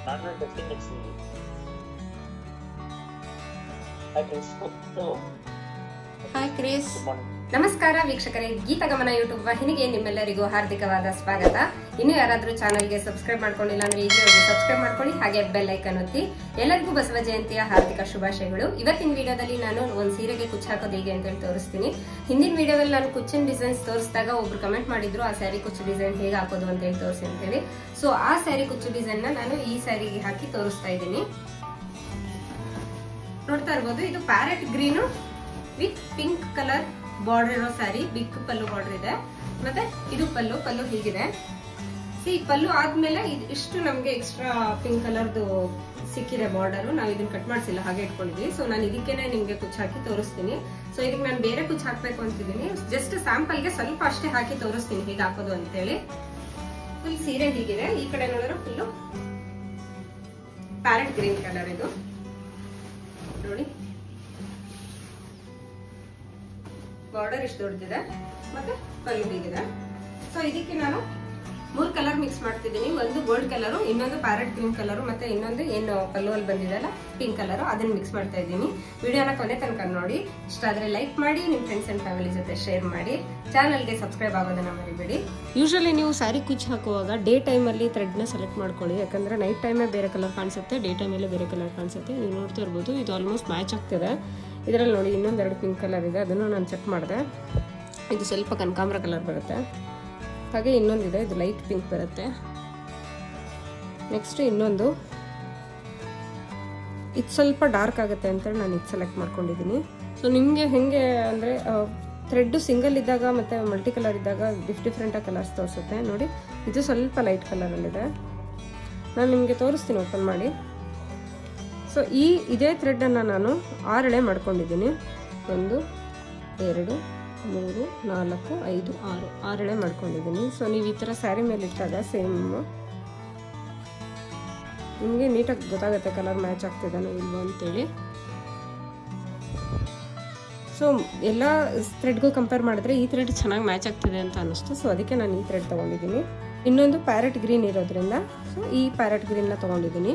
Hi Chris, ನಮಸ್ಕಾರ ವೀಕ್ಷಕರೇ. Geethagamana YouTube ವಾಹಿನಿಗೆ ನಿಮ್ಮೆಲ್ಲರಿಗೂ ಹಾರ್ದಿಕವಾದ ಸ್ವಾಗತ. ಇನ್ನು ಯಾರಾದ್ರೂ ಚಾನೆಲ್ಗೆ ಸಬ್ಸ್ಕ್ರೈಬ್ ಮಾಡ್ಕೊಂಡಿಲ್ಲ ಅಂದ್ರೆ ಈಗಲೇ ಹೋಗಿ ಸಬ್ಸ್ಕ್ರೈಬ್ ಮಾಡ್ಕೊಳ್ಳಿ, ಹಾಗೆ ಬೆಲ್ ಐಕನ್ ಒತ್ತಿ. ಎಲ್ಲರಿಗೂ ಬಸವ ಜಯಂತಿಯ ಹಾರ್ದಿಕ ಶುಭಾಶಯಗಳು. ಇವತ್ತಿನ ವಿಡಿಯೋದಲ್ಲಿ ನಾನು ಒಂದು ಸೀರೆಗೆ ಕುಚ್ಚು ಹಾಕೋದು ಹೇಗೆ ಅಂತ ಹೇಳಿ ತೋರಿಸ್ತೀನಿ. ಹಿಂದಿನ ವಿಡಿಯೋದಲ್ಲಿ ನಾನು ಕುಚ್ಚಿನ ಡಿಸೈನ್ಸ್ ತೋರಿಸಿದಾಗ ಒಬ್ರು ಕಮೆಂಟ್ ಮಾಡಿದ್ರು ಆ ಸ್ಯಾರಿ ಕುಚ್ಚು ಡಿಸೈನ್ ಹೇಗೆ ಹಾಕೋದು ಅಂತ ಹೇಳಿ ತೋರಿಸಿ ಅಂತ ಹೇಳಿ. ಸೊ ಆ ಸ್ಯಾರಿ ಕುಚ್ಚು ಡಿಸೈನ್ ನಾನು ಈ ಸ್ಯಾರಿಗೆ ಹಾಕಿ ತೋರಿಸ್ತಾ ಇದ್ದೀನಿ. ನೋಡ್ತಾ ಇರ್ಬೋದು, ಇದು parrot green with pink colour border ಇರೋ ಸ್ಯಾರಿ. ಬಿಗ್ ಪಲ್ಲು ಬಾರ್ಡರ್ ಇದೆ, ಮತ್ತೆ ಇದು ಪಲ್ಲು ಹೀಗಿದೆ. ಸಿ ಪಲ್ಲು ಆದ್ಮೇಲೆ ಇಷ್ಟು ನಮ್ಗೆ ಎಕ್ಸ್ಟ್ರಾ ಪಿಂಕ್ ಕಲರ್ದು ಸಿಕ್ಕಿದೆ ಬಾರ್ಡರ್. ನಾವು ಇದನ್ನ ಕಟ್ ಮಾಡಿಸಿಲ್ಲ, ಹಾಗೆ ಇಟ್ಕೊಂಡಿದ್ವಿ. ಸೊ ನಾನು ಇದಕ್ಕೇನೆ ನಿಮ್ಗೆ ಕುಚ್ಚು ಹಾಕಿ ತೋರಿಸ್ತೀನಿ. ಸೊ ಇದಕ್ಕೆ ನಾನು ಬೇರೆ ಕುಚ್ಚು ಹಾಕ್ಬೇಕು ಅಂತಿದ್ದೀನಿ. ಜಸ್ಟ್ ಸ್ಯಾಂಪಲ್ಗೆ ಸ್ವಲ್ಪ ಅಷ್ಟೇ ಹಾಕಿ ತೋರಿಸ್ತೀನಿ ಹೇಗೆ ಹಾಕೋದು ಅಂತೇಳಿ. ಫುಲ್ ಸೀರೆ ಹೀಗಿದೆ. ಈ ಕಡೆ ನೋಡಿದ್ರೆ ಫುಲ್ಲು ಪ್ಯಾರೆಟ್ ಗ್ರೀನ್ ಕಲರ್ ಇದು ನೋಡಿ. ಬಾರ್ಡರ್ ಇಷ್ಟು ದೊಡ್ಡದಿದೆ, ಮತ್ತೆ ಪಲ್ಲು ಹೀಗಿದೆ. ಸೊ ಇದಕ್ಕೆ ನಾನು 3 ಕಲರ್ ಮಿಕ್ಸ್ ಮಾಡ್ತಿದ್ದೀನಿ. ಒಂದು ಗೋಲ್ಡ್ ಕಲರ್, ಇನ್ನೊಂದು ಪ್ಯಾರೆಟ್ ಗ್ರೀನ್ ಕಲರ್, ಮತ್ತೆ ಇನ್ನೊಂದು ಏನು ಪಲ್ಲುವಲ್ಲಿ ಬಂದಿದೆಲ್ಲ ಪಿಂಕ್ ಕಲರ್, ಅದನ್ನ ಮಿಕ್ಸ್ ಮಾಡ್ತಾ ಇದ್ದೀನಿ. ವಿಡಿಯೋನ ಕೊನೆ ತನಕ ನೋಡಿ. ಇಷ್ಟ ಆದ್ರೆ ಲೈಕ್ ಮಾಡಿ, ನಿಮ್ ಫ್ರೆಂಡ್ಸ್ ಅಂಡ್ ಫ್ಯಾಮಿಲಿ ಜೊತೆ ಶೇರ್ ಮಾಡಿ, ಚಾನಲ್ಗೆ ಸಬ್ಸ್ಕ್ರೈಬ್ ಆಗೋದನ್ನ ಮರಿಬೇಡಿ. ಯೂಶಲಿ ನೀವು ಸ್ಯಾರಿ ಕುಚ್ಚು ಹಾಕುವಾಗ ಡೇ ಟೈಮಲ್ಲಿ ಥ್ರೆಡ್ನ ಸೆಲೆಕ್ಟ್ ಮಾಡ್ಕೊಳ್ಳಿ, ಯಾಕಂದ್ರೆ ನೈಟ್ ಟೈಮೇ ಬೇರೆ ಕಲರ್ ಕಾಣಿಸುತ್ತೆ, ಡೇ ಟೈಮಲ್ಲೇ ಬೇರೆ ಕಲರ್ ಕಾಣಿಸುತ್ತೆ. ನೀವು ನೋಡ್ತಾ ಇರ್ಬೋದು, ಇದು ಆಲ್ಮೋಸ್ಟ್ ಮ್ಯಾಚ್ ಆಗ್ತಿದೆ. ಇದರಲ್ಲಿ ನೋಡಿ ಇನ್ನೊಂದೆರಡು ಪಿಂಕ್ ಕಲರ್ ಇದೆ, ಅದನ್ನು ನಾನು ಚೆಕ್ ಮಾಡಿದೆ. ಇದು ಸ್ವಲ್ಪ ಕನಕಾಂಬರ ಕಲರ್ ಬರುತ್ತೆ. ಹಾಗೆ ಇನ್ನೊಂದಿದೆ, ಇದು ಲೈಟ್ ಪಿಂಕ್ ಬರುತ್ತೆ. ನೆಕ್ಸ್ಟ್ ಇನ್ನೊಂದು, ಇದು ಸ್ವಲ್ಪ ಡಾರ್ಕ್ ಆಗುತ್ತೆ ಅಂತೇಳಿ ನಾನು ಇದು ಸೆಲೆಕ್ಟ್ ಮಾಡ್ಕೊಂಡಿದ್ದೀನಿ. ಸೊ ನಿಮಗೆ ಹೆಂಗೆ ಅಂದರೆ ಥ್ರೆಡ್ ಸಿಂಗಲ್ ಇದ್ದಾಗ ಮತ್ತು ಮಲ್ಟಿ ಕಲರ್ ಇದ್ದಾಗ ಡಿಫ್ರೆಂಟಾಗಿ ಕಲರ್ಸ್ ತೋರಿಸುತ್ತೆ ನೋಡಿ. ಇದು ಸ್ವಲ್ಪ ಲೈಟ್ ಕಲರಲ್ಲಿದೆ. ನಾನು ನಿಮಗೆ ತೋರಿಸ್ತೀನಿ ಓಪನ್ ಮಾಡಿ. ಸೊ ಇದೇ ಥ್ರೆಡ್ಡನ್ನು ನಾನು 6 ಎಳೆ ಮಾಡ್ಕೊಂಡಿದ್ದೀನಿ. 1 2 3 4 5 6 ಎಳೆ ಮಾಡ್ಕೊಂಡಿದ್ದೀನಿ. ಸೊ ನೀವು ಈ ಥರ ಸ್ಯಾರಿ ಮೇಲೆ ಇಟ್ಟಾಗ ಸೇಮ್ ನಿಮಗೆ ನೀಟಾಗಿ ಗೊತ್ತಾಗುತ್ತೆ ಕಲರ್ ಮ್ಯಾಚ್ ಆಗ್ತಿದ್ದಾನೋ ಇಲ್ವೋ ಅಂತೇಳಿ. ಸೊ ಎಲ್ಲ ಥ್ರೆಡ್ಗೂ ಕಂಪೇರ್ ಮಾಡಿದ್ರೆ ಈ ಥ್ರೆಡ್ ಚೆನ್ನಾಗಿ ಮ್ಯಾಚ್ ಆಗ್ತಿದೆ ಅಂತ ಅನ್ನಿಸ್ತು. ಸೊ ಅದಕ್ಕೆ ನಾನು ಈ ಥ್ರೆಡ್ ತೊಗೊಂಡಿದ್ದೀನಿ. ಇನ್ನೊಂದು ಪ್ಯಾರೆಟ್ ಗ್ರೀನ್ ಇರೋದ್ರಿಂದ ಸೊ ಈ ಪ್ಯಾರೆಟ್ ಗ್ರೀನ್ನ ತೊಗೊಂಡಿದ್ದೀನಿ.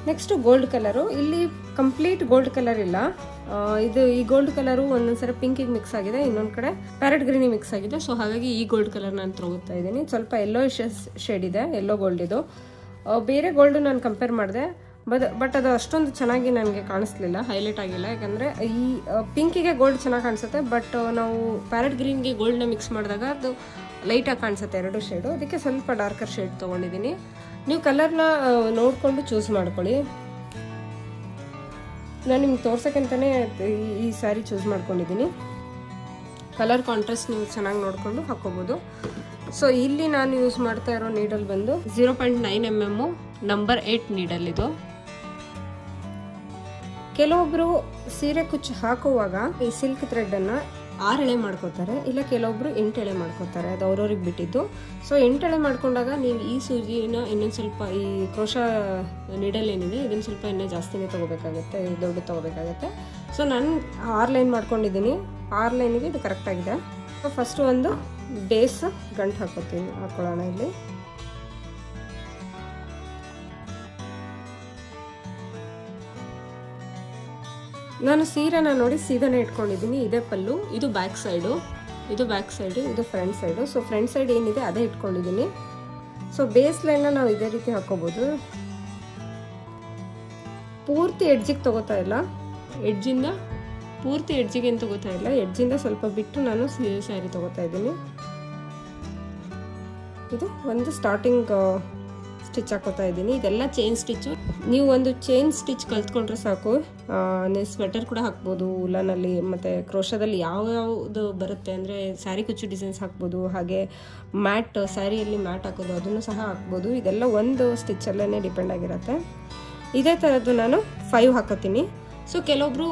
Next gold colour. ಇಲ್ಲಿ ಕಂಪ್ಲೀಟ್ ಗೋಲ್ಡ್ ಕಲರ್ ಇಲ್ಲ, ಈ ಗೋಲ್ಡ್ ಕಲರು ಒಂದೊಂದ್ಸರಿ ಪಿಂಕಿಗೆ ಮಿಕ್ಸ್ ಆಗಿದೆ, ಇನ್ನೊಂದು ಕಡೆ ಪ್ಯಾರೆಟ್ ಗ್ರೀನಿಗೆ ಮಿಕ್ಸ್ ಆಗಿದೆ. ಸೊ ಹಾಗಾಗಿ ಈ ಗೋಲ್ಡ್ ಕಲರ್ ನಾನು ತಗೋತಾ ಇದ್ದೀನಿ. ಸ್ವಲ್ಪ ಎಲ್ಲೋ ಶೇಡ್ ಇದೆ, ಎಲ್ಲೋ ಗೋಲ್ಡ್ ಇದು. ಬೇರೆ ಗೋಲ್ಡ್ ನಾನು ಕಂಪೇರ್ ಮಾಡಿದೆ, ಬಟ್ ಅದು ಅಷ್ಟೊಂದು ಚೆನ್ನಾಗಿ ನನಗೆ ಕಾಣಿಸ್ಲಿಲ್ಲ, ಹೈಲೈಟ್ ಆಗಿಲ್ಲ. ಯಾಕಂದರೆ ಈ ಪಿಂಕಿಗೆ ಗೋಲ್ಡ್ ಚೆನ್ನಾಗಿ ಕಾಣಿಸುತ್ತೆ, ಬಟ್ ನಾವು ಪ್ಯಾರೆಟ್ ಗ್ರೀನ್ಗೆ ಗೋಲ್ಡ್ನ ಮಿಕ್ಸ್ ಮಾಡಿದಾಗ ಅದು ಲೈಟಾಗಿ ಕಾಣಿಸುತ್ತೆ, 2 ಶೇಡು. ಅದಕ್ಕೆ ಸ್ವಲ್ಪ ಡಾರ್ಕರ್ ಶೇಡ್ ತೊಗೊಂಡಿದ್ದೀನಿ. ನೀವು ಕಲರ್ನ ನೋಡಿಕೊಂಡು ಚೂಸ್ ಮಾಡ್ಕೊಳ್ಳಿ. ನಾನು ನಿಮ್ಗೆ ತೋರ್ಸೋಕ್ಕಂತಲೇ ಈ ಸ್ಯಾರಿ ಚೂಸ್ ಮಾಡ್ಕೊಂಡಿದ್ದೀನಿ. ಕಲರ್ ಕಾಂಟ್ರಾಸ್ಟ್ ನೀವು ಚೆನ್ನಾಗಿ ನೋಡಿಕೊಂಡು ಹಾಕೋಬೋದು. ಸೊ ಇಲ್ಲಿ ನಾನು ಯೂಸ್ ಮಾಡ್ತಾ ಇರೋ ನೀಡಲ್ ಬಂದು 0.9 mm ನಂಬರ್ 8 ನೀಡಲ್ ಇದು. ಕೆಲವೊಬ್ರು ಸೀರೆ ಕುಚ್ಚು ಹಾಕುವಾಗ ಈ ಸಿಲ್ಕ್ ಥ್ರೆಡ್ಡನ್ನು 6 ಎಳೆ ಮಾಡ್ಕೋತಾರೆ, ಇಲ್ಲ ಕೆಲವೊಬ್ರು 8 ಎಳೆ ಮಾಡ್ಕೋತಾರೆ, ಅದು ಅವ್ರವ್ರಿಗೆ ಬಿಟ್ಟಿದ್ದು. ಸೊ 8 ಎಳೆ ಮಾಡ್ಕೊಂಡಾಗ ನೀವು ಈ ಸೂಜಿನ ಇನ್ನೊಂದು ಸ್ವಲ್ಪ, ಈ ಕ್ರೋಶ ನೀಡಲ್ ಏನಿದೆ ಇದನ್ನು ಸ್ವಲ್ಪ ಇನ್ನೂ ಜಾಸ್ತಿನೇ ತೊಗೋಬೇಕಾಗುತ್ತೆ, ದೊಡ್ಡ ತೊಗೋಬೇಕಾಗತ್ತೆ. ಸೊ ನಾನು 6 ಲೈನ್ ಮಾಡ್ಕೊಂಡಿದ್ದೀನಿ. 6 ಲೈನಿಗೆ ಇದು ಕರೆಕ್ಟಾಗಿದೆ. ಸೊ ಫಸ್ಟು ಒಂದು ಬೇಸ್ ಗಂಟು ಹಾಕ್ಕೊಳ್ಳೋಣ. ಇಲ್ಲಿ ನಾನು ಸೀರೆನ ನೋಡಿ ಸೀದಾನೆ ಇಟ್ಕೊಂಡಿದ್ದೀನಿ. ಇದೇ ಪಲ್ಲು, ಇದು ಬ್ಯಾಕ್ ಸೈಡು, ಇದು front side. So front side ಏನಿದೆ ಅದೇ ಇಟ್ಕೊಂಡಿದ್ದೀನಿ. ಸೊ ಬೇಸ್ ಲೈನ್ನ ನಾವು ಇದೇ ರೀತಿ ಹಾಕೋಬೋದು. ಪೂರ್ತಿ ಎಡ್ಜಿಗೆ ತಗೋತಾ ಇಲ್ಲ, ಎಡ್ಜಿಂದ ಪೂರ್ತಿ ಎಡ್ಜಿಗೆ ಏನು ತಗೋತಾ ಇಲ್ಲ, ಎಡ್ಜಿಂದ ಸ್ವಲ್ಪ ಬಿಟ್ಟು ನಾನು ಸ್ಯಾರಿ ತಗೋತಾ ಇದ್ದೀನಿ. ಇದು ಒಂದು ಸ್ಟಾರ್ಟಿಂಗ್ ಸ್ಟಿಚ್ ಹಾಕೋತಾ ಇದ್ದೀನಿ. ಇದೆಲ್ಲ ಚೈನ್ ಸ್ಟಿಚ್ಚು. ನೀವು ಒಂದು ಚೈನ್ ಸ್ಟಿಚ್ ಕಲ್ತ್ಕೊಂಡ್ರೆ ಸಾಕು. ನೀವು ಸ್ವೆಟರ್ ಕೂಡ ಹಾಕ್ಬೋದು ಉಲನಲ್ಲಿ, ಮತ್ತು ಕ್ರೋಶದಲ್ಲಿ ಯಾವ್ಯಾವುದು ಬರುತ್ತೆ ಅಂದರೆ ಸ್ಯಾರಿ ಕುಚ್ಚು ಡಿಸೈನ್ಸ್ ಹಾಕ್ಬೋದು. ಹಾಗೆ ಮ್ಯಾಟ್, ಸ್ಯಾರಿಯಲ್ಲಿ ಮ್ಯಾಟ್ ಹಾಕೋದು ಅದನ್ನು ಸಹ ಹಾಕ್ಬೋದು. ಇದೆಲ್ಲ ಒಂದು ಸ್ಟಿಚ್ಚಲ್ಲೇ ಡಿಪೆಂಡ್ ಆಗಿರುತ್ತೆ. ಇದೇ ಥರದ್ದು ನಾನು 5 ಹಾಕೋತೀನಿ. ಸೊ ಕೆಲವೊಬ್ರು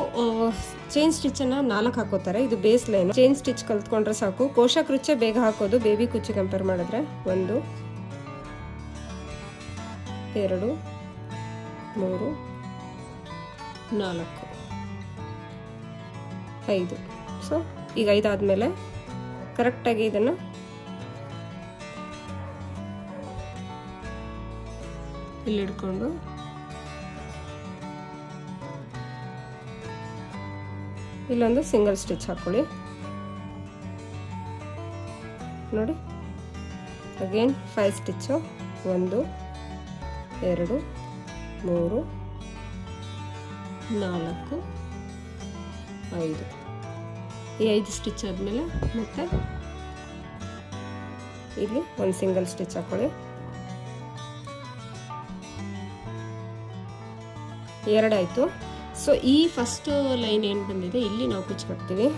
ಚೈನ್ ಸ್ಟಿಚ್ಚನ್ನು 4 ಹಾಕೋತಾರೆ. ಇದು ಬೇಸ್ ಲೈನ್. ಚೈನ್ ಸ್ಟಿಚ್ ಕಲ್ತ್ಕೊಂಡ್ರೆ ಸಾಕು. ಕೋಶ ಕುಚ್ಚೆ ಬೇಗ ಹಾಕೋದು ಬೇಬಿ ಕುಚ್ಚು ಕಂಪೇರ್ ಮಾಡಿದ್ರೆ. 1 2 3 4 5. ಸೊ ಈಗ 5 ಆದಮೇಲೆ ಕರೆಕ್ಟಾಗಿ ಇದನ್ನು ಇಲ್ಲಿ ಹಿಡ್ಕೊಂಡು ಇಲ್ಲೊಂದು ಸಿಂಗಲ್ ಸ್ಟಿಚ್ ಹಾಕೊಳ್ಳಿ ನೋಡಿ. Again 5 stitch, 1 2 3 4 5. ಈ 5 ಸ್ಟಿಚ್ ಆದಮೇಲೆ ಮತ್ತೆ ಇಲ್ಲಿ ಒಂದು ಸಿಂಗಲ್ ಸ್ಟಿಚ್ ಹಾಕೊಳ್ಳಿ. 2 ಆಯಿತು. ಸೊ ಈ ಫಸ್ಟ್ ಲೈನ್ ಏನು ಬಂದಿದೆ ಇಲ್ಲಿ ನಾವು ಕುಚ್ಚು ಕಟ್ತೀವಿ.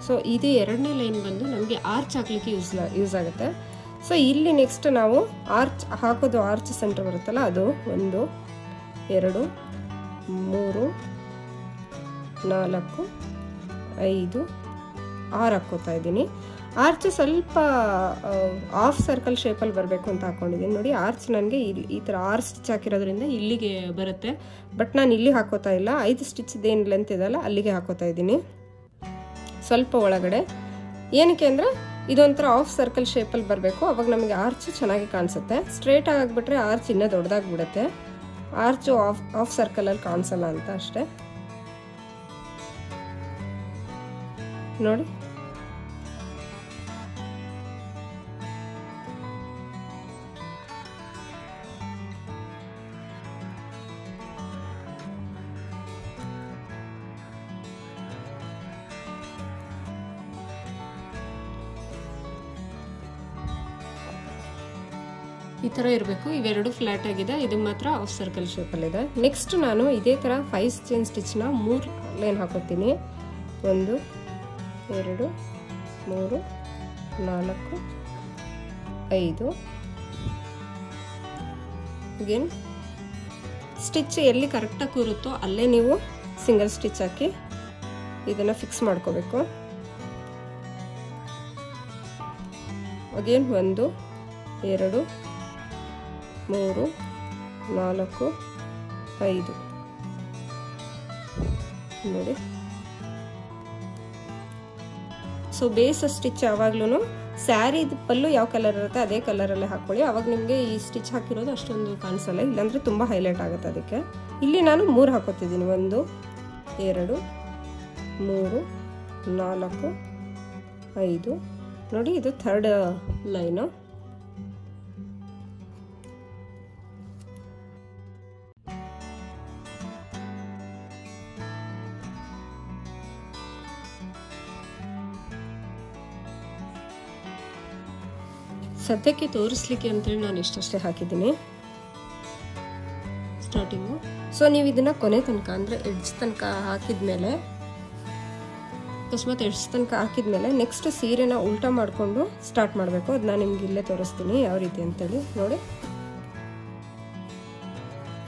ಸೊ ಇದು 2ನೇ ಲೈನ್ ಬಂದು ನಮಗೆ ಆರ್ಚ್ ಹಾಕ್ಲಿಕ್ಕೆ ಯೂಸ್ ಆಗುತ್ತೆ. ಸೊ ಇಲ್ಲಿ ನೆಕ್ಸ್ಟ್ ನಾವು ಆರ್ಚ್ ಹಾಕೋದು, ಆರ್ಚ್ ಸೆಂಟರ್ ಬರುತ್ತಲ್ಲ ಅದು 1 2 3 4 5 6 ಹಾಕ್ಕೋತಾ ಇದ್ದೀನಿ. ಆರ್ಚ್ ಸ್ವಲ್ಪ ಆಫ್ ಸರ್ಕಲ್ ಶೇಪಲ್ಲಿ ಬರಬೇಕು ಅಂತ ಹಾಕ್ಕೊಂಡಿದ್ದೀನಿ ನೋಡಿ. ಆರ್ಚ್ ನನಗೆ ಈ ಥರ 6 ಸ್ಟಿಚ್ ಹಾಕಿರೋದ್ರಿಂದ ಇಲ್ಲಿಗೆ ಬರುತ್ತೆ, ಬಟ್ ನಾನು ಇಲ್ಲಿ ಹಾಕೋತಾ ಇಲ್ಲ. 5 ಸ್ಟಿಚ್ದು ಏನು ಲೆಂತ್ ಇದೆಯಲ್ಲ ಅಲ್ಲಿಗೆ ಹಾಕೋತಾ ಇದ್ದೀನಿ ಸ್ವಲ್ಪ ಒಳಗಡೆ. ಏನಕ್ಕೆ ಅಂದರೆ ಇದೊಂಥರ ಆಫ್ ಸರ್ಕಲ್ ಶೇಪಲ್ಲಿ ಬರಬೇಕು, ಅವಾಗ ನಮಗೆ ಆರ್ಚ್ ಚೆನ್ನಾಗಿ ಕಾಣಿಸುತ್ತೆ. ಸ್ಟ್ರೇಟ್ ಆಗಿಬಿಟ್ರೆ ಆರ್ಚ್ ಇನ್ನೂ ದೊಡ್ಡದಾಗಿಬಿಡುತ್ತೆ, ಆರ್ಚು ಆಫ್ ಸರ್ಕಲಲ್ಲಿ ಕಾಣಿಸಲ್ಲ ಅಂತ ಅಷ್ಟೇ ನೋಡಿ. ಈ ಥರ ಇರಬೇಕು. ಇವೆರಡು ಫ್ಲಾಟ್ ಆಗಿದೆ, ಇದು ಮಾತ್ರ ಆಫ್ ಸರ್ಕಲ್ ಶೇಪಲ್ಲಿದೆ. ನೆಕ್ಸ್ಟ್ ನಾನು ಇದೇ ಥರ 5 ಚೈನ್ ಸ್ಟಿಚ್ನ 3 ಲೈನ್ ಹಾಕೋತೀನಿ. 1 2 3 4 5. ಅಗೇನ್ ಸ್ಟಿಚ್ ಎಲ್ಲಿ ಕರೆಕ್ಟಾಗಿ ಕೂರುತ್ತೋ ಅಲ್ಲೇ ನೀವು ಸಿಂಗಲ್ ಸ್ಟಿಚ್ ಹಾಕಿ ಇದನ್ನು ಫಿಕ್ಸ್ ಮಾಡ್ಕೋಬೇಕು. ಅಗೇನ್ 1 2 3 4 5 ನೋಡಿ. ಸೊ ಬೇಸ್ ಸ್ಟಿಚ್ ಯಾವಾಗ್ಲೂ ಸ್ಯಾರಿದು ಪಲ್ಲು ಯಾವ ಕಲರ್ ಇರುತ್ತೆ ಅದೇ ಕಲರಲ್ಲೇ ಹಾಕೊಳ್ಳಿ, ಅವಾಗ ನಿಮಗೆ ಈ ಸ್ಟಿಚ್ ಹಾಕಿರೋದು ಅಷ್ಟೊಂದು ಕಾಣಿಸಲ್ಲ, ಇಲ್ಲಾಂದರೆ ತುಂಬ ಹೈಲೈಟ್ ಆಗುತ್ತೆ. ಅದಕ್ಕೆ ಇಲ್ಲಿ ನಾನು 3 ಹಾಕೋತಿದ್ದೀನಿ. 1 2 3 4 5 ನೋಡಿ. ಇದು 3rd ಲೈನು. ಸದ್ಯಕ್ಕೆ ತೋರಿಸ್ಲಿಕ್ಕೆ ಅಂತೇಳಿ ನಾನು ಇಷ್ಟಷ್ಟೇ ಹಾಕಿದ್ದೀನಿ ಸ್ಟಾರ್ಟಿಂಗು. ಸೊ ನೀವು ಇದನ್ನು ಕೊನೆ ತನಕ ಅಂದರೆ ಎಡ್ಜ್ ತನಕ ಹಾಕಿದ್ಮೇಲೆ, ಅಕಸ್ಮಾತ್ ಎಡ್ಜ್ ತನಕ ಹಾಕಿದ್ಮೇಲೆ ನೆಕ್ಸ್ಟ್ ಸೀರೆನ ಉಲ್ಟಾ ಮಾಡಿಕೊಂಡು ಸ್ಟಾರ್ಟ್ ಮಾಡಬೇಕು. ಅದು ನಾನು ನಿಮ್ಗೆ ಇಲ್ಲೇ ತೋರಿಸ್ತೀನಿ ಯಾವ ರೀತಿ ಅಂತೇಳಿ ನೋಡಿ.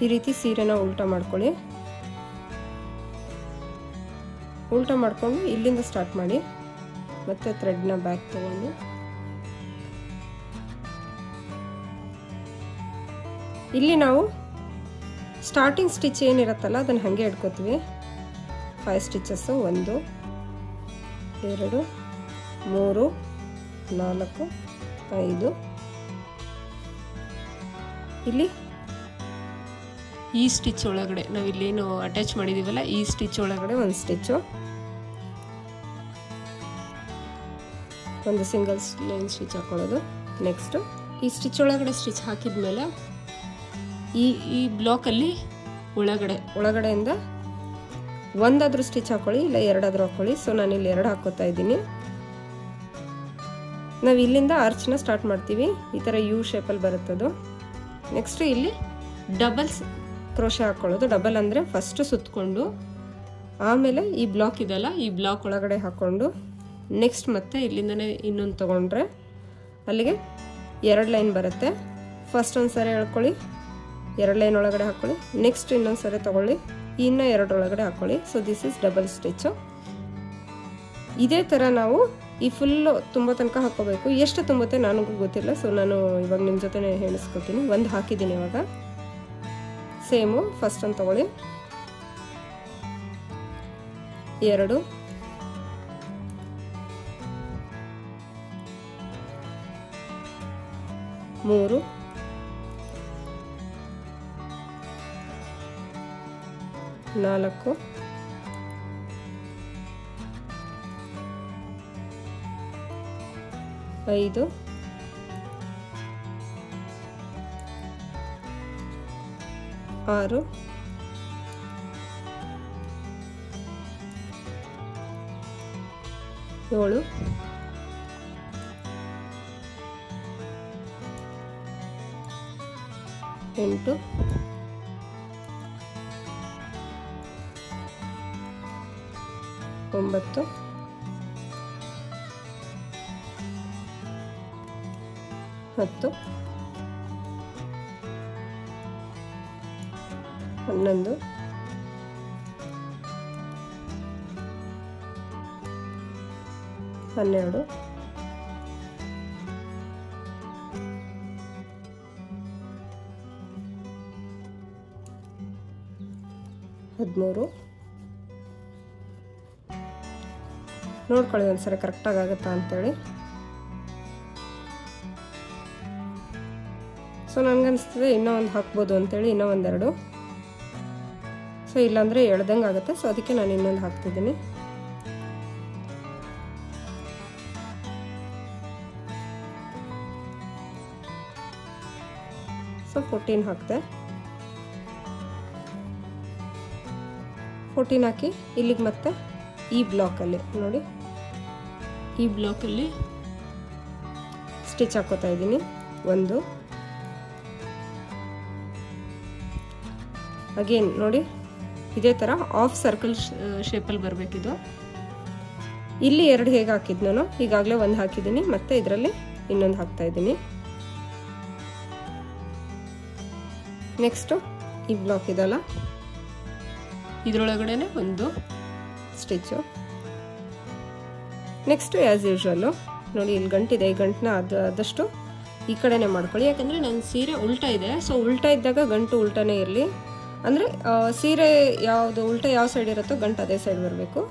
ಈ ರೀತಿ ಸೀರೆನ ಉಲ್ಟಾ ಮಾಡ್ಕೊಳ್ಳಿ. ಉಲ್ಟಾ ಮಾಡಿಕೊಂಡು ಇಲ್ಲಿಂದ ಸ್ಟಾರ್ಟ್ ಮಾಡಿ, ಮತ್ತೆ ಥ್ರೆಡ್ನ ಬ್ಯಾಕ್ ತಗೊಂಡು ಇಲ್ಲಿ ನಾವು ಸ್ಟಾರ್ಟಿಂಗ್ ಸ್ಟಿಚ್ ಏನಿರುತ್ತಲ್ಲ ಅದನ್ನು ಹಾಗೆ ಇಟ್ಕೋತೀವಿ. 5 ಸ್ಟಿಚಸ್ಸು 1 2 3 4 5. ಇಲ್ಲಿ ಈ ಸ್ಟಿಚ್ ಒಳಗಡೆ ನಾವಿಲ್ಲೇನು ಅಟ್ಯಾಚ್ ಮಾಡಿದ್ದೀವಲ್ಲ ಈ ಸ್ಟಿಚ್ ಒಳಗಡೆ ಒಂದು ಸ್ಟಿಚ್ಚು, ಒಂದು ಸಿಂಗಲ್ ಲೈನ್ ಸ್ಟಿಚ್ ಹಾಕೊಳ್ಳೋದು. ನೆಕ್ಸ್ಟು ಈ ಸ್ಟಿಚ್ ಒಳಗಡೆ ಸ್ಟಿಚ್ ಹಾಕಿದ್ಮೇಲೆ ಈ ಬ್ಲಾಕಲ್ಲಿ ಒಳಗಡೆಯಿಂದ ಒಂದಾದರೂ ಸ್ಟಿಚ್ ಹಾಕೊಳ್ಳಿ, ಇಲ್ಲ 2 ಆದರೂ ಹಾಕೊಳ್ಳಿ. ಸೊ ನಾನಿಲ್ಲಿ 2 ಹಾಕೋತಾ ಇದ್ದೀನಿ. ನಾವು ಇಲ್ಲಿಂದ ಆರ್ಚ್ನ ಸ್ಟಾರ್ಟ್ ಮಾಡ್ತೀವಿ. ಈ ಥರ ಯು ಶೇಪಲ್ಲಿ ಬರುತ್ತದು. ನೆಕ್ಸ್ಟ್ ಇಲ್ಲಿ ಡಬಲ್ಸ್ ಕ್ರೋಶೆ ಹಾಕೊಳ್ಳೋದು. ಡಬಲ್ ಅಂದರೆ ಫಸ್ಟ್ ಸುತ್ತಕೊಂಡು ಆಮೇಲೆ ಈ ಬ್ಲಾಕ್ ಇದೆಲ್ಲ ಈ ಬ್ಲಾಕ್ ಒಳಗಡೆ ಹಾಕ್ಕೊಂಡು ನೆಕ್ಸ್ಟ್ ಮತ್ತೆ ಇಲ್ಲಿಂದನೇ ಇನ್ನೊಂದು ತೊಗೊಂಡ್ರೆ ಅಲ್ಲಿಗೆ 2 ಲೈನ್ ಬರುತ್ತೆ. ಫಸ್ಟ್ ಒಂದು ಸರಿ ಎಳ್ಕೊಳ್ಳಿ, 2 ಲೈನ್ ಒಳಗಡೆ ಹಾಕೊಳ್ಳಿ, ನೆಕ್ಸ್ಟ್ ಇನ್ನೊಂದು ಸರಿ ತೊಗೊಳ್ಳಿ, ಇನ್ನು 2 ಒಳಗಡೆ ಹಾಕೊಳ್ಳಿ. So this is double stitch. ಇದೇ ಥರ ನಾವು ಈ ಫುಲ್ಲು ತುಂಬ ತನಕ ಹಾಕೋಬೇಕು. ಎಷ್ಟು ತುಂಬುತ್ತೆ ನನಗೂ ಗೊತ್ತಿಲ್ಲ, ಸೊ ನಾನು ಇವಾಗ ನಿಮ್ಮ ಜೊತೆ ಹೇಳಿಸ್ಕೊತೀನಿ. 1 ಹಾಕಿದ್ದೀನಿ ಇವಾಗ. ಸೇಮು ಫಸ್ಟ್ ಒಂದು ತೊಗೊಳ್ಳಿ, 2 3 4 5 6 7 8 9 10 11 12 13 ನೋಡ್ಕೊಳ್ಳಿ ಒಂದ್ಸರಿ ಕರೆಕ್ಟಾಗಿ ಆಗುತ್ತಾ ಅಂತೇಳಿ. ಸೊ ನನಗನ್ನಿಸ್ತದೆ ಇನ್ನೂ ಒಂದು ಹಾಕ್ಬೋದು ಅಂತೇಳಿ ಇನ್ನೂ ಒಂದೆರಡು. ಸೊ ಇಲ್ಲಾಂದರೆ ಎಳ್ದಂಗೆ ಆಗುತ್ತೆ. ಸೊ ಅದಕ್ಕೆ ನಾನು ಇನ್ನೊಂದು ಹಾಕ್ತಿದ್ದೀನಿ. ಸೊ 14 ಹಾಕಿದೆ. 14 ಹಾಕಿ ಇಲ್ಲಿಗೆ ಮತ್ತೆ ಈ ಬ್ಲಾಕಲ್ಲಿ ನೋಡಿ, ಈ ಬ್ಲಾಕಲ್ಲಿ ಸ್ಟಿಚ್ ಹಾಕೋತಾ ಇದ್ದೀನಿ. 1 ಅಗೇನ್ ನೋಡಿ ಇದೇ ಥರ ಆಫ್ ಸರ್ಕಲ್ ಶೇಪಲ್ಲಿ ಬರಬೇಕಿದು. ಇಲ್ಲಿ 2 ಹೇಗೆ ಹಾಕಿದ್ನೋ ಈಗಾಗಲೇ 1 ಹಾಕಿದ್ದೀನಿ, ಮತ್ತೆ ಇದರಲ್ಲಿ ಇನ್ನೊಂದು ಹಾಕ್ತಾ ಇದ್ದೀನಿ. ನೆಕ್ಸ್ಟು ಈ ಬ್ಲಾಕ್ ಇದಲ್ಲ, ಇದರೊಳಗಡೆ ಒಂದು ಸ್ಟಿಚ್ಚು. ನೆಕ್ಸ್ಟು ಆ್ಯಸ್ ಯೂಶ್ವಲ್ಲು ನೋಡಿ ಇಲ್ಲಿ ಗಂಟಿದೆ, ಈ ಗಂಟನ್ನ ಆದಷ್ಟು ಈ ಕಡೆನೇ ಮಾಡ್ಕೊಳ್ಳಿ. ಯಾಕಂದರೆ ನನ್ನ ಸೀರೆ ಉಲ್ಟಾ ಇದೆ. ಸೊ ಉಲ್ಟಾ ಇದ್ದಾಗ ಗಂಟು ಉಲ್ಟಾನೇ ಇರಲಿ. ಅಂದರೆ ಸೀರೆ ಯಾವುದು ಉಲ್ಟಾ ಯಾವ ಸೈಡ್ ಇರುತ್ತೋ ಗಂಟು ಅದೇ ಸೈಡ್ ಬರಬೇಕು.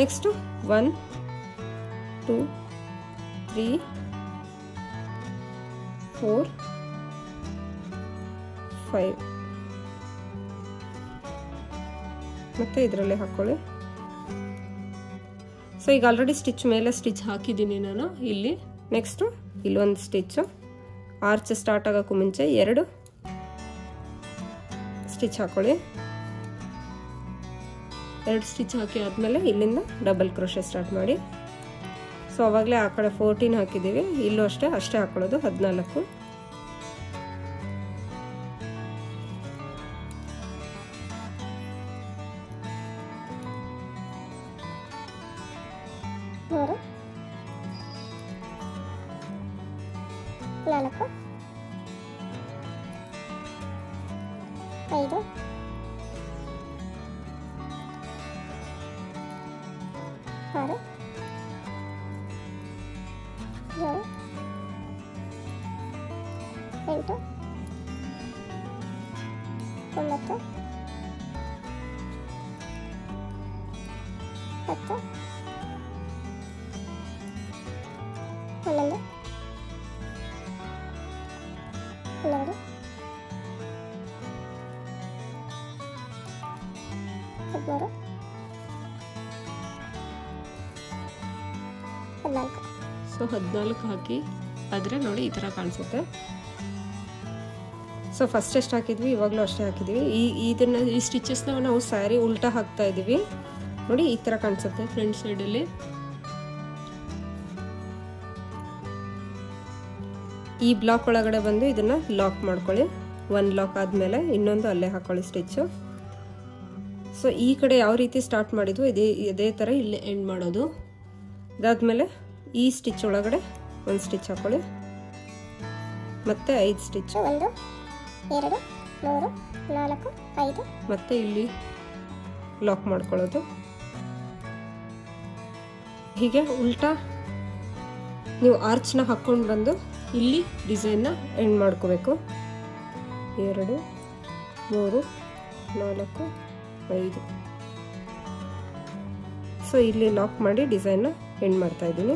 ನೆಕ್ಸ್ಟು 1 2 3 4 5 ಮತ್ತೆ ಇದರಲ್ಲಿ ಹಾಕೊಳ್ಳಿ. ಸೊ ಈಗ ಆಲ್ರೆಡಿ ಸ್ಟಿಚ್ ಮೇಲೆ ಸ್ಟಿಚ್ ಹಾಕಿದ್ದೀನಿ ನಾನು ಇಲ್ಲಿ. ನೆಕ್ಸ್ಟು ಇಲ್ಲೊಂದು ಸ್ಟಿಚ್ಚು, ಆರ್ಚ್ ಸ್ಟಾರ್ಟ್ ಆಗೋಕ್ಕೂ ಮುಂಚೆ 2 ಸ್ಟಿಚ್ ಹಾಕೊಳ್ಳಿ. 2 ಸ್ಟಿಚ್ ಹಾಕಿ ಆದಮೇಲೆ ಇಲ್ಲಿಂದ ಡಬಲ್ ಕ್ರೋಶೆ ಸ್ಟಾರ್ಟ್ ಮಾಡಿ. ಸೊ ಆವಾಗಲೇ ಆ ಕಡೆ 14 ಹಾಕಿದ್ದೀವಿ, ಇಲ್ಲೂ ಅಷ್ಟೇ ಹಾಕೊಳ್ಳೋದು 14. ಮೂರು 4 5 6 7 8 9 10 11 12 13 14. ಸೊ 14 ಹಾಕಿ ಆದರೆ ನೋಡಿ ಈ ಥರ ಕಾಣಿಸುತ್ತೆ. ಸೊ ಫಸ್ಟ್ ಎಷ್ಟು ಹಾಕಿದ್ವಿ ಇವಾಗಲೂ ಅಷ್ಟೇ ಹಾಕಿದ್ವಿ. ಈ ಸ್ಟಿಚಸ್ನ ನಾವು ಸ್ಯಾರಿ ಉಲ್ಟಾ ಹಾಕ್ತಾ ಇದ್ದೀವಿ ನೋಡಿ, ಈ ಥರ ಕಾಣಿಸುತ್ತೆ ಫ್ರಂಟ್ ಸೈಡಲ್ಲಿ. ಈ ಬ್ಲಾಕ್ ಒಳಗಡೆ ಬಂದು ಇದನ್ನು ಲಾಕ್ ಮಾಡ್ಕೊಳ್ಳಿ. 1 ಲಾಕ್ ಆದಮೇಲೆ ಇನ್ನೊಂದು ಅಲ್ಲೇ ಹಾಕೊಳ್ಳಿ ಸ್ಟಿಚ್ಚು. ಸೊ ಈ ಕಡೆ ಯಾವ ರೀತಿ ಸ್ಟಾರ್ಟ್ ಮಾಡಿದ್ವು ಇದೇ ಥರ ಇಲ್ಲಿ ಎಂಡ್ ಮಾಡೋದು. ಅದಾದಮೇಲೆ ಈ ಸ್ಟಿಚ್ ಒಳಗಡೆ 1 ಸ್ಟಿಚ್ ಹಾಕೊಳ್ಳಿ, ಮತ್ತೆ 5 ಸ್ಟಿಚ್, 1 2 3 4 5 ಮತ್ತೆ ಇಲ್ಲಿ ಲಾಕ್ ಮಾಡ್ಕೊಳ್ಳೋದು. ಹೀಗೆ ಉಲ್ಟಾ ನೀವು ಆರ್ಚ್ನ ಹಾಕ್ಕೊಂಡು ಬಂದು ಇಲ್ಲಿ ಡಿಸೈನ್ನ ಎಂಡ್ ಮಾಡ್ಕೋಬೇಕು. 2 3 4 5. ಸೊ ಇಲ್ಲಿ ಲಾಕ್ ಮಾಡಿ ಡಿಸೈನ್ನ ಎಂಡ್ ಮಾಡ್ತಾ ಇದ್ದೀನಿ.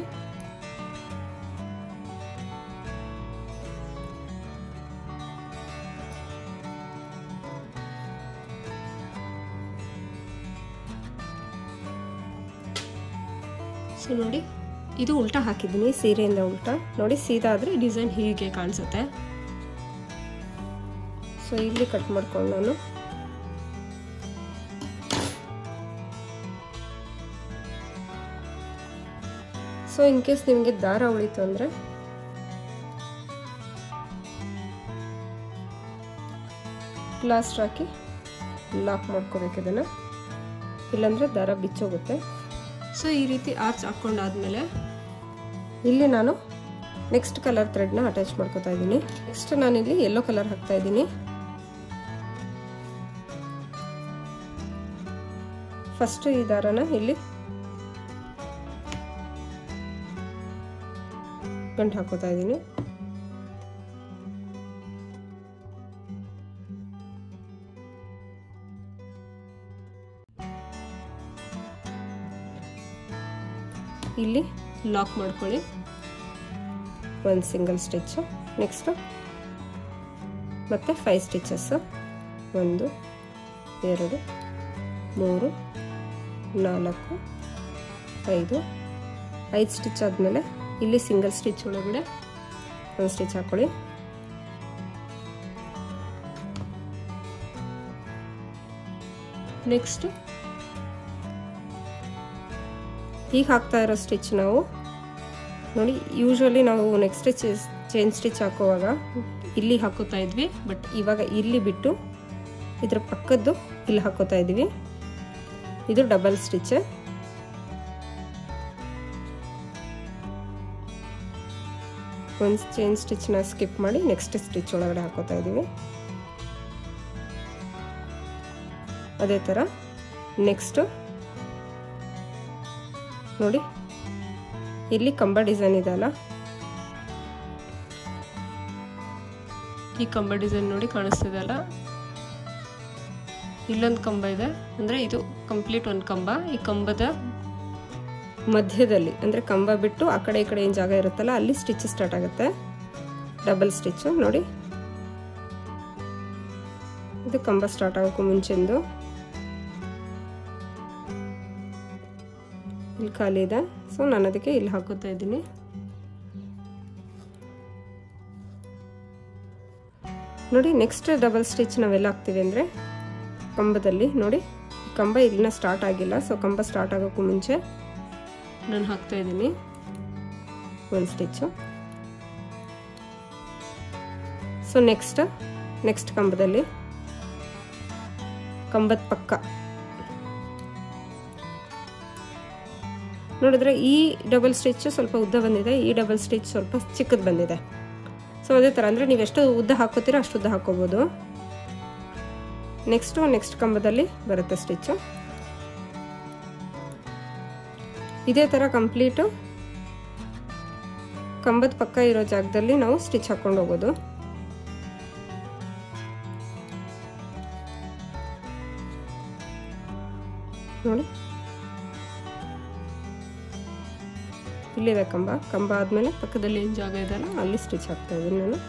ಸೊ ನೋಡಿ ಇದು ಉಲ್ಟಾ ಹಾಕಿದ್ದೀನಿ, ಸೀರೆಯಿಂದ ಉಲ್ಟಾ ನೋಡಿ, ಸೀದಾ ಆದರೆ ಡಿಸೈನ್ ಹೀಗೆ ಕಾಣಿಸುತ್ತೆ. ಸೊ ಇಲ್ಲಿ ಕಟ್ ಮಾಡ್ಕೊಂಡು ನಾನು ಸೊ ಇನ್ ಕೇಸ್ ನಿಮಗೆ ದಾರ ಉಳಿತು ಅಂದರೆ ಪ್ಲಾಸ್ಟರ್ ಹಾಕಿ ಲಾಕ್ ಮಾಡ್ಕೋಬೇಕು ಇದನ್ನು, ಇಲ್ಲಾಂದರೆ ದಾರ ಬಿಚ್ಚೋಗುತ್ತೆ. ಸೊ ಈ ರೀತಿ ಆರ್ಚ್ ಹಾಕ್ಕೊಂಡಾದ್ಮೇಲೆ ಇಲ್ಲಿ ನಾನು ನೆಕ್ಸ್ಟ್ ಕಲರ್ ಥ್ರೆಡ್ನ ಅಟ್ಯಾಚ್ ಮಾಡ್ಕೋತಾ ಇದ್ದೀನಿ. ನೆಕ್ಸ್ಟ್ ನಾನಿಲ್ಲಿ ಯೆಲ್ಲೋ ಕಲರ್ ಹಾಕ್ತಾ ಇದ್ದೀನಿ. ಫಸ್ಟ್ ಈ ದಾರನ ಇಲ್ಲಿ ಗಂಟು ಹಾಕೋತಾ ಇದ್ದೀನಿ. ಇಲ್ಲಿ ಲಾಕ್ ಮಾಡ್ಕೊಳ್ಳಿ, ಒಂದು ಸಿಂಗಲ್ ಸ್ಟಿಚ್. ನೆಕ್ಸ್ಟ್ ಮತ್ತೆ 5 ಸ್ಟಿಚಸ್, 1 2 3 4 5 ಸ್ಟಿಚ್ ಆದಮೇಲೆ ಇಲ್ಲಿ ಸಿಂಗಲ್ ಸ್ಟಿಚ್ ಒಳಗಡೆ ಒಂದು ಸ್ಟಿಚ್ ಹಾಕೊಳ್ಳಿ. ನೆಕ್ಸ್ಟ್ ಈಗ ಹಾಕ್ತಾ ಇರೋ ಸ್ಟಿಚ್ ನಾವು ನೋಡಿ, ಯೂಶ್ವಲಿ ನಾವು ನೆಕ್ಸ್ಟ್ ಚೈನ್ ಸ್ಟಿಚ್ ಹಾಕುವಾಗ ಇಲ್ಲಿ ಹಾಕೋತಾ ಇದ್ವಿ, ಬಟ್ ಇವಾಗ ಇಲ್ಲಿ ಬಿಟ್ಟು ಇದ್ರ ಪಕ್ಕದ್ದು ಇಲ್ಲಿ ಹಾಕೋತಾ ಇದ್ವಿ. ಇದು ಡಬಲ್ ಸ್ಟಿಚ್. ಒಂದು ಚೈನ್ ಸ್ಟಿಚ್ನ ಸ್ಕಿಪ್ ಮಾಡಿ ನೆಕ್ಸ್ಟ್ ಸ್ಟಿಚ್ ಒಳಗಡೆ ಹಾಕೋತಾ ಇದ್ದೀವಿ. ಅದೇ ಥರ ನೆಕ್ಸ್ಟ್ ನೋಡಿ, ಇಲ್ಲಿ ಕಂಬ ಡಿಸೈನ್ ಇದೆ ಅಲ್ಲ, ಈ ಕಂಬ ಡಿಸೈನ್ ನೋಡಿ ಕಾಣಿಸ್ತಿದೆ ಅಲ್ಲ, ಇಲ್ಲೊಂದು ಕಂಬ ಇದೆ, ಅಂದರೆ ಇದು ಕಂಪ್ಲೀಟ್ ಒಂದು ಕಂಬ. ಈ ಕಂಬದ ಮಧ್ಯದಲ್ಲಿ ಅಂದರೆ ಕಂಬ ಬಿಟ್ಟು ಆ ಕಡೆ ಈ ಕಡೆ ಏನು ಜಾಗ ಇರುತ್ತಲ್ಲ ಅಲ್ಲಿ ಸ್ಟಿಚ್ ಸ್ಟಾರ್ಟ್ ಆಗುತ್ತೆ, ಡಬಲ್ ಸ್ಟಿಚ್. ನೋಡಿ ಇದು ಕಂಬ ಸ್ಟಾರ್ಟ್ ಆಗೋಕ್ಕೂ ಮುಂಚೆಂದು ಇಲ್ಲಿ ಖಾಲಿ ಇದೆ. ಸೊ ನಾನು ಅದಕ್ಕೆ ಇಲ್ಲಿ ಹಾಕೋತಾ ಇದ್ದೀನಿ. ನೋಡಿ ನೆಕ್ಸ್ಟ್ ಡಬಲ್ ಸ್ಟಿಚ್ ನಾವೆಲ್ಲ ಹಾಕ್ತೀವಿ ಅಂದರೆ ಕಂಬದಲ್ಲಿ ನೋಡಿ, ಕಂಬ ಇಲ್ಲಿನ ಸ್ಟಾರ್ಟ್ ಆಗಿಲ್ಲ. ಸೊ ಕಂಬ ಸ್ಟಾರ್ಟ್ ಆಗೋಕ್ಕೂ ಮುಂಚೆ ನಾನು ಹಾಕ್ತಾ ಇದ್ದೀನಿ ಒಂದು ಸ್ಟಿಚ್ಚು. ಸೊ ನೆಕ್ಸ್ಟ್ ಕಂಬದಲ್ಲಿ ಕಂಬದ ಪಕ್ಕ ನೋಡಿದ್ರೆ ಈ ಡಬಲ್ ಸ್ಟಿಚ್ ಸ್ವಲ್ಪ ಉದ್ದ ಬಂದಿದೆ, ಈ ಡಬಲ್ ಸ್ಟಿಚ್ ಸ್ವಲ್ಪ ಚಿಕ್ಕದು ಬಂದಿದೆ. ಸೊ ಅದೇ ಥರ ಅಂದರೆ ನೀವು ಎಷ್ಟು ಉದ್ದ ಹಾಕೋತೀರೋ ಅಷ್ಟು ಉದ್ದ ಹಾಕೋಬೋದು. ನೆಕ್ಸ್ಟ್ ಕಂಬದಲ್ಲಿ ಬರುತ್ತೆ ಸ್ಟಿಚ್ಚು. ಇದೇ ಥರ ಕಂಪ್ಲೀಟು ಕಂಬದ ಪಕ್ಕ ಇರೋ ಜಾಗದಲ್ಲಿ ನಾವು ಸ್ಟಿಚ್ ಹಾಕ್ಕೊಂಡು ಹೋಗೋದು. ನೋಡಿ ಇಲ್ಲಿದೆ ಕಂಬ ಆದಮೇಲೆ ಪಕ್ಕದಲ್ಲಿ ಏನು ಜಾಗ ಇದೆಯಲ್ಲ ಅಲ್ಲಿ ಸ್ಟಿಚ್ ಹಾಕ್ತಾ ಇದ್ದೀನಿ ನಾನು.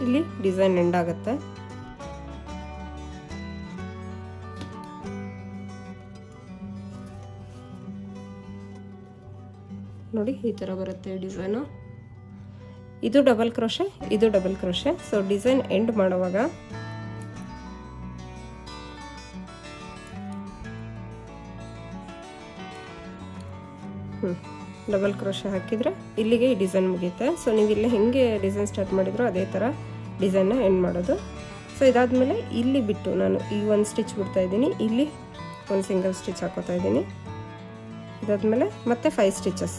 ಇಲ್ಲಿ ಡಿಸೈನ್ ಎಂಡ್ ಆಗುತ್ತೆ. ನೋಡಿ ಈ ತರ ಬರುತ್ತೆ ಡಿಸೈನು. ಇದು ಡಬಲ್ ಕ್ರೋಶೆ, ಇದು double crochet. So design end ಮಾಡುವಾಗ ಡಬಲ್ ಕ್ರೋಶೆ ಹಾಕಿದ್ರೆ ಇಲ್ಲಿಗೆ ಈ ಡಿಸೈನ್ ಮುಗಿಯುತ್ತೆ. ಸೊ ನೀವು ಇಲ್ಲಿ ಹೆಂಗೆ ಡಿಸೈನ್ ಸ್ಟಾರ್ಟ್ ಮಾಡಿದ್ರು ಅದೇ ಥರ ಡಿಸೈನ್ನ ಎಂಡ್ ಮಾಡೋದು. ಸೊ ಇದಾದಮೇಲೆ ಇಲ್ಲಿ ಬಿಟ್ಟು ನಾನು ಈ ಒಂದು ಸ್ಟಿಚ್ ಬಿಡ್ತಾ ಇದ್ದೀನಿ, ಇಲ್ಲಿ ಒಂದು ಸಿಂಗಲ್ ಸ್ಟಿಚ್ ಹಾಕೋತಾ ಇದ್ದೀನಿ. ಇದಾದಮೇಲೆ ಮತ್ತೆ 5 ಸ್ಟಿಚಸ್.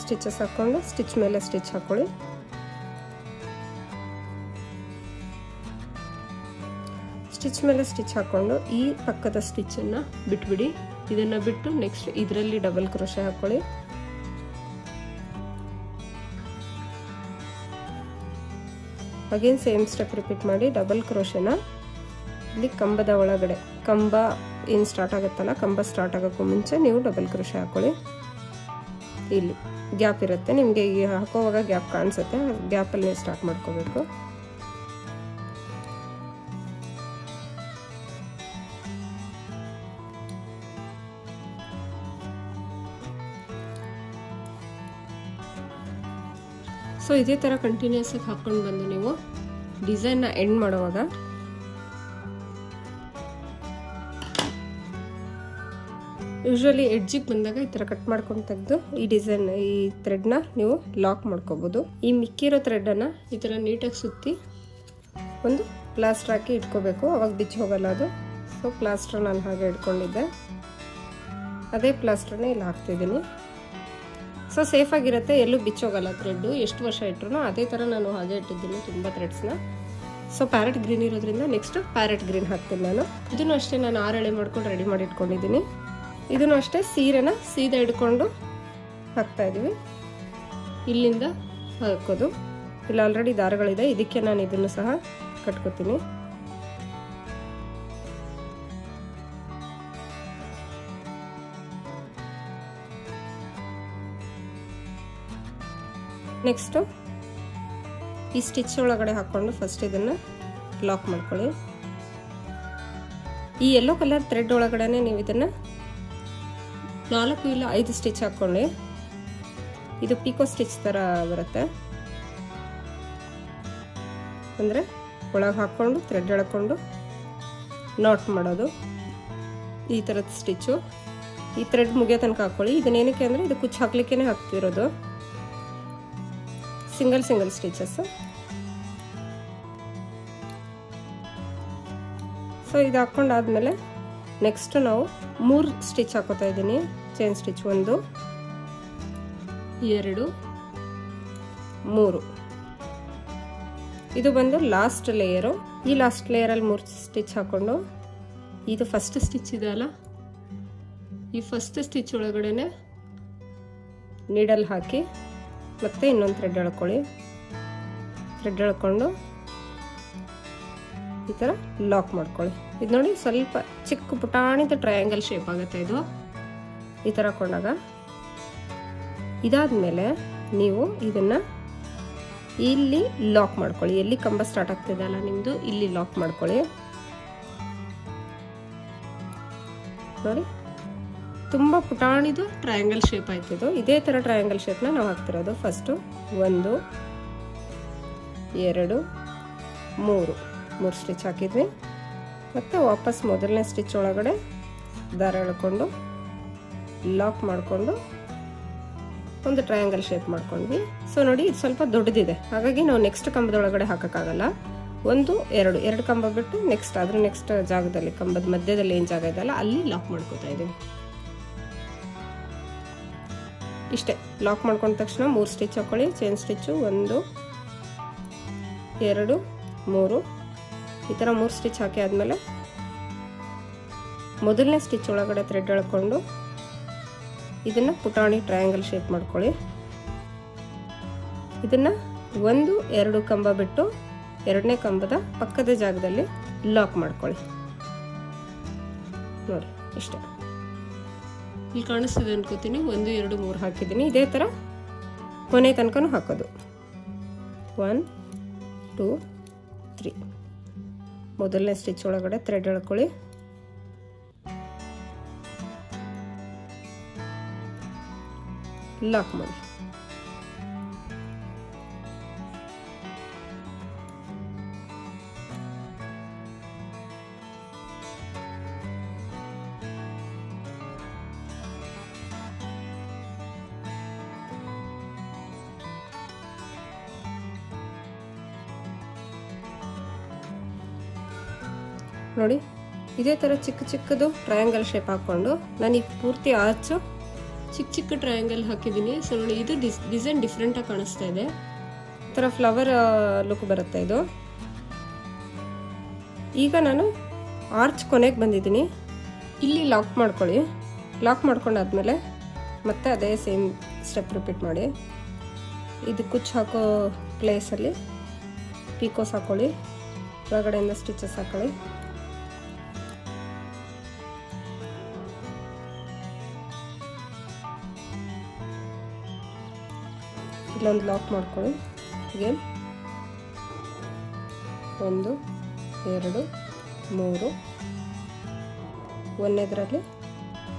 ಸ್ಟಿಚಸ್ ಹಾಕ್ಕೊಂಡು ಸ್ಟಿಚ್ ಮೇಲೆ ಸ್ಟಿಚ್ ಸ್ಟಿಚ್ ಮೇಲೆ ಸ್ಟಿಚ್ ಹಾಕ್ಕೊಂಡು ಈ ಪಕ್ಕದ ಸ್ಟಿಚ್ಚನ್ನು ಬಿಟ್ಬಿಡಿ. ಇದನ್ನು ಬಿಟ್ಟು ನೆಕ್ಸ್ಟ್ ಇದರಲ್ಲಿ ಡಬಲ್ ಕ್ರೋಶೆ ಹಾಕ್ಕೊಳ್ಳಿ. ಅಗೇನ್ ಸೇಮ್ ಸ್ಟೆಪ್ ರಿಪೀಟ್ ಮಾಡಿ. ಡಬಲ್ ಕ್ರೋಶೆನ ಇಲ್ಲಿ ಕಂಬದ ಒಳಗಡೆ, ಕಂಬ ಏನು ಸ್ಟಾರ್ಟ್ ಆಗುತ್ತಲ್ಲ, ಕಂಬ ಸ್ಟಾರ್ಟ್ ಆಗೋಕ್ಕೂ ಮುಂಚೆ ನೀವು ಡಬಲ್ ಕ್ರೋಶೆ ಹಾಕ್ಕೊಳ್ಳಿ. ಇಲ್ಲಿ ಗ್ಯಾಪ್ ಇರುತ್ತೆ ನಿಮಗೆ, ಈ ಹಾಕೋವಾಗ ಗ್ಯಾಪ್ ಕಾಣಿಸುತ್ತೆ, ಗ್ಯಾಪಲ್ಲಿ ನೀವು ಸ್ಟಾರ್ಟ್ ಮಾಡ್ಕೋಬೇಕು. ಸೊ ಇದೇ ಥರ ಕಂಟಿನ್ಯೂಸ್ ಆಗಿ ಹಾಕ್ಕೊಂಡು ಬಂದು ನೀವು ಡಿಸೈನ್ನ ಎಂಡ್ ಮಾಡುವಾಗ ಯೂಶ್ವಲಿ ಎಡ್ಜಿಗೆ ಬಂದಾಗ ಈ ಥರ ಕಟ್ ಮಾಡ್ಕೊಂಡು ತೆಗೆದು ಈ ಡಿಸೈನ್, ಈ ಥ್ರೆಡ್ನ ನೀವು ಲಾಕ್ ಮಾಡ್ಕೋಬೋದು. ಈ ಮಿಕ್ಕಿರೋ ಥ್ರೆಡನ್ನು ಈ ಥರ ನೀಟಾಗಿ ಸುತ್ತಿ ಒಂದು ಪ್ಲಾಸ್ಟರ್ ಹಾಕಿ ಇಟ್ಕೋಬೇಕು, ಅವಾಗ ಬಿಚ್ಚಿ ಹೋಗಲ್ಲ ಅದು. ಸೊ ಪ್ಲಾಸ್ಟರ್ ನಾನು ಹಾಗೆ ಇಟ್ಕೊಂಡಿದ್ದೆ, ಅದೇ ಪ್ಲಾಸ್ಟರ್ನೇ ಇಲ್ಲಿ ಹಾಕ್ತಿದ್ದೀನಿ. ಸೊ ಸೇಫಾಗಿರುತ್ತೆ, ಎಲ್ಲೂ ಬಿಚ್ಚೋಗಲ್ಲ ಥ್ರೆಡ್ಡು, ಎಷ್ಟು ವರ್ಷ ಇಟ್ಟರು ಅದೇ ಥರ ನಾನು ಹಾಗೆ ಇಟ್ಟಿದ್ದೀನಿ ತುಂಬ ಥ್ರೆಡ್ಸ್ನ. ಸೊ ಪ್ಯಾರೆಟ್ ಗ್ರೀನ್ ಇರೋದ್ರಿಂದ ನೆಕ್ಸ್ಟ್ ಪ್ಯಾರೆಟ್ ಗ್ರೀನ್ ಹಾಕ್ತೀನಿ ನಾನು. ಇದನ್ನು ಅಷ್ಟೇ ನಾನು 6 ಎಳೆ ಮಾಡ್ಕೊಂಡು ರೆಡಿ ಮಾಡಿ ಇಟ್ಕೊಂಡಿದ್ದೀನಿ. ಇದನ್ನು ಅಷ್ಟೇ ಸೀರೆನ ಸೀದಾ ಹಿಡ್ಕೊಂಡು ಹಾಕ್ತಾ ಇದ್ದೀವಿ. ಇಲ್ಲಿಂದ ಹಾಕೋದು, ಇಲ್ಲಿ ಆಲ್ರೆಡಿ ದಾರಗಳಿದೆ, ಇದಕ್ಕೆ ನಾನು ಇದನ್ನು ಸಹ ಕಟ್ಕೋತೀನಿ. ನೆಕ್ಸ್ಟು ಈ ಸ್ಟಿಚ್ ಒಳಗಡೆ ಹಾಕ್ಕೊಂಡು ಫಸ್ಟ್ ಇದನ್ನು ಲಾಕ್ ಮಾಡ್ಕೊಳ್ಳಿ. ಈ ಯೆಲ್ಲೋ ಕಲರ್ ಥ್ರೆಡ್ ಒಳಗಡೆ ನೀವು ಇದನ್ನು 4 ಇಲ್ಲ 5 ಸ್ಟಿಚ್ ಹಾಕ್ಕೊಳ್ಳಿ. ಇದು ಪಿಕೋ ಸ್ಟಿಚ್ ಥರ ಬರುತ್ತೆ, ಅಂದರೆ ಒಳಗೆ ಹಾಕ್ಕೊಂಡು ಥ್ರೆಡ್ ಎಳ್ಕೊಂಡು ನಾಟ್ ಮಾಡೋದು. ಈ ಥರದ ಸ್ಟಿಚ್ಚು ಈ ಥ್ರೆಡ್ ಮುಗಿಯೋ ತನಕ ಹಾಕ್ಕೊಳ್ಳಿ. ಇದನ್ನೇನಕ್ಕೆ ಅಂದರೆ ಇದು ಕುಚ್ಚು ಹಾಕ್ಲಿಕ್ಕೇ ಹಾಕ್ತಿರೋದು, ಸಿಂಗಲ್ ಸ್ಟಿಚಸ್. ಸೊ ಇದು ಹಾಕ್ಕೊಂಡಾದ್ಮೇಲೆ ನೆಕ್ಸ್ಟ್ ನಾವು 3 ಸ್ಟಿಚ್ ಹಾಕೋತಾ ಇದ್ದೀನಿ. Chain stitch 1 2 3. ಇದು ಬಂದು ಲಾಸ್ಟ್ ಲೇಯರು. ಈ ಲಾಸ್ಟ್ ಲೇಯರಲ್ಲಿ 3 ಸ್ಟಿಚ್ ಹಾಕೊಂಡು, ಇದು ಫಸ್ಟ್ ಸ್ಟಿಚ್ ಇದೆ ಅಲ್ಲ, ಈ ಫಸ್ಟ್ ಸ್ಟಿಚ್ ಒಳಗಡೆನೆ ನೀಡಲ್ ಹಾಕಿ ಮತ್ತೆ ಇನ್ನೊಂದು ಥ್ರೆಡ್ ಎಳ್ಕೊಳ್ಳಿ. ಥ್ರೆಡ್ ಎಳ್ಕೊಂಡು ಈ ಥರ ಲಾಕ್ ಮಾಡ್ಕೊಳ್ಳಿ. ಇದು ನೋಡಿ ಸ್ವಲ್ಪ ಚಿಕ್ಕ ಪುಟಾಣಿದ ಟ್ರಯಾಂಗಲ್ ಶೇಪ್ ಆಗುತ್ತೆ ಇದು, ಈ ಥರ ಹಾಕೊಂಡಾಗ. ಇದಾದ್ಮೇಲೆ ನೀವು ಇದನ್ನು ಇಲ್ಲಿ ಲಾಕ್ ಮಾಡ್ಕೊಳ್ಳಿ. ಎಲ್ಲಿ ಕಂಬ ಸ್ಟಾರ್ಟ್ ಆಗ್ತಿದೆ ಅಲ್ಲ ನಿಮ್ಮದು, ಇಲ್ಲಿ ಲಾಕ್ ಮಾಡ್ಕೊಳ್ಳಿ. ನೋಡಿ ತುಂಬ ಪುಟಾಣಿದು ಟ್ರಯಾಂಗಲ್ ಶೇಪ್ ಆಯ್ತಿದ್ದು. ಇದೇ ಥರ ಟ್ರಯಾಂಗಲ್ ಶೇಪ್ನ ನಾವು ಹಾಕ್ತಿರೋದು. ಫಸ್ಟು 1 2 3 ಸ್ಟಿಚ್ ಹಾಕಿದ್ವಿ. ಮತ್ತು ವಾಪಸ್ ಮೊದಲನೇ ಸ್ಟಿಚ್ ಒಳಗಡೆ ದಾರ ಎಳ್ಕೊಂಡು ಲಾಕ್ ಮಾಡಿಕೊಂಡು ಒಂದು ಟ್ರಯಾಂಗಲ್ ಶೇಪ್ ಮಾಡ್ಕೊಂಡ್ವಿ. ಸೊ ನೋಡಿ ಇದು ಸ್ವಲ್ಪ ದೊಡ್ಡದಿದೆ, ಹಾಗಾಗಿ ನಾವು ನೆಕ್ಸ್ಟ್ ಕಂಬದೊಳಗಡೆ ಹಾಕೋಕ್ಕಾಗಲ್ಲ. 1 2 ಕಂಬ ಬಿಟ್ಟು ನೆಕ್ಸ್ಟ್ ಅದ್ರ ನೆಕ್ಸ್ಟ್ ಜಾಗದಲ್ಲಿ, ಕಂಬದ ಮಧ್ಯದಲ್ಲಿ ಏನು ಜಾಗ ಇದೆಯಲ್ಲ ಅಲ್ಲಿ ಲಾಕ್ ಮಾಡ್ಕೋತಾ ಇದ್ದೀವಿ. ಇಷ್ಟೇ, ಲಾಕ್ ಮಾಡ್ಕೊಂಡ ತಕ್ಷಣ 3 ಸ್ಟಿಚ್ ಹಾಕೊಳ್ಳಿ. Chain stitch 1 2 3. ಈ ಥರ 3 ಸ್ಟಿಚ್ ಹಾಕಿ ಆದಮೇಲೆ ಮೊದಲನೇ ಸ್ಟಿಚ್ ಒಳಗಡೆ ಥ್ರೆಡ್ ಎಳ್ಕೊಂಡು ಇದನ್ನು ಪುಟಾಣಿ ಟ್ರಯಾಂಗಲ್ ಶೇಪ್ ಮಾಡ್ಕೊಳ್ಳಿ. ಇದನ್ನು 1 2 ಕಂಬ ಬಿಟ್ಟು ಎರಡನೇ ಕಂಬದ ಪಕ್ಕದ ಜಾಗದಲ್ಲಿ ಲಾಕ್ ಮಾಡ್ಕೊಳ್ಳಿ. ನೋಡಿ ಇಷ್ಟೇ, ಇಲ್ಲಿ ಕಾಣಿಸ್ತದೆ ಅನ್ಕೋತೀನಿ. 1 2 3 ಹಾಕಿದ್ದೀನಿ. ಇದೇ ಥರ ಕೊನೆ ತನಕನೂ ಹಾಕೋದು. 1 2 3. ಮೊದಲನೇ ಸ್ಟಿಚ್ ಒಳಗಡೆ ಥ್ರೆಡ್ ಎಳ್ಕೊಳ್ಳಿ. ಲಾಕ್ ಮಾಡಿ. ನೋಡಿ ಇದೇ ಥರ ಚಿಕ್ಕ ಚಿಕ್ಕದು ಟ್ರಯಾಂಗಲ್ ಶೇಪ್ ಹಾಕ್ಕೊಂಡು ನಾನು ಈ ಪೂರ್ತಿ ಆಚು ಚಿಕ್ಕ ಟ್ರಯಾಂಗಲ್ ಹಾಕಿದ್ದೀನಿ. ಸೊ ನೋಡಿ ಇದು ಡಿಸೈನ್ ಡಿಫ್ರೆಂಟಾಗಿ ಕಾಣಿಸ್ತಾ ಇದೆ. ಈ ಥರ ಫ್ಲವರ್ ಲುಕ್ ಬರುತ್ತೆ ಇದು. ಈಗ ನಾನು ಆರ್ಚ್ ಕೊನೆಗೆ ಬಂದಿದ್ದೀನಿ. ಇಲ್ಲಿ ಲಾಕ್ ಮಾಡ್ಕೊಳ್ಳಿ. ಲಾಕ್ ಮಾಡ್ಕೊಂಡಾದ್ಮೇಲೆ ಮತ್ತೆ ಅದೇ ಸೇಮ್ ಸ್ಟೆಪ್ ರಿಪೀಟ್ ಮಾಡಿ. ಇದು ಕುಚ್ಚು ಹಾಕೋ ಪ್ಲೇಸಲ್ಲಿ ಪೀಕೋಸ್ ಹಾಕೊಳ್ಳಿ, ಒಳಗಡೆಯಿಂದ ಸ್ಟಿಚಸ್ ಹಾಕೊಳ್ಳಿ. ಇಲ್ಲೊಂದು ಲಾಕ್ ಮಾಡ್ಕೊಳ್ಳಿ. ಹೀಗೆ 1 2 3 ಒಂದನೇದರಲ್ಲಿ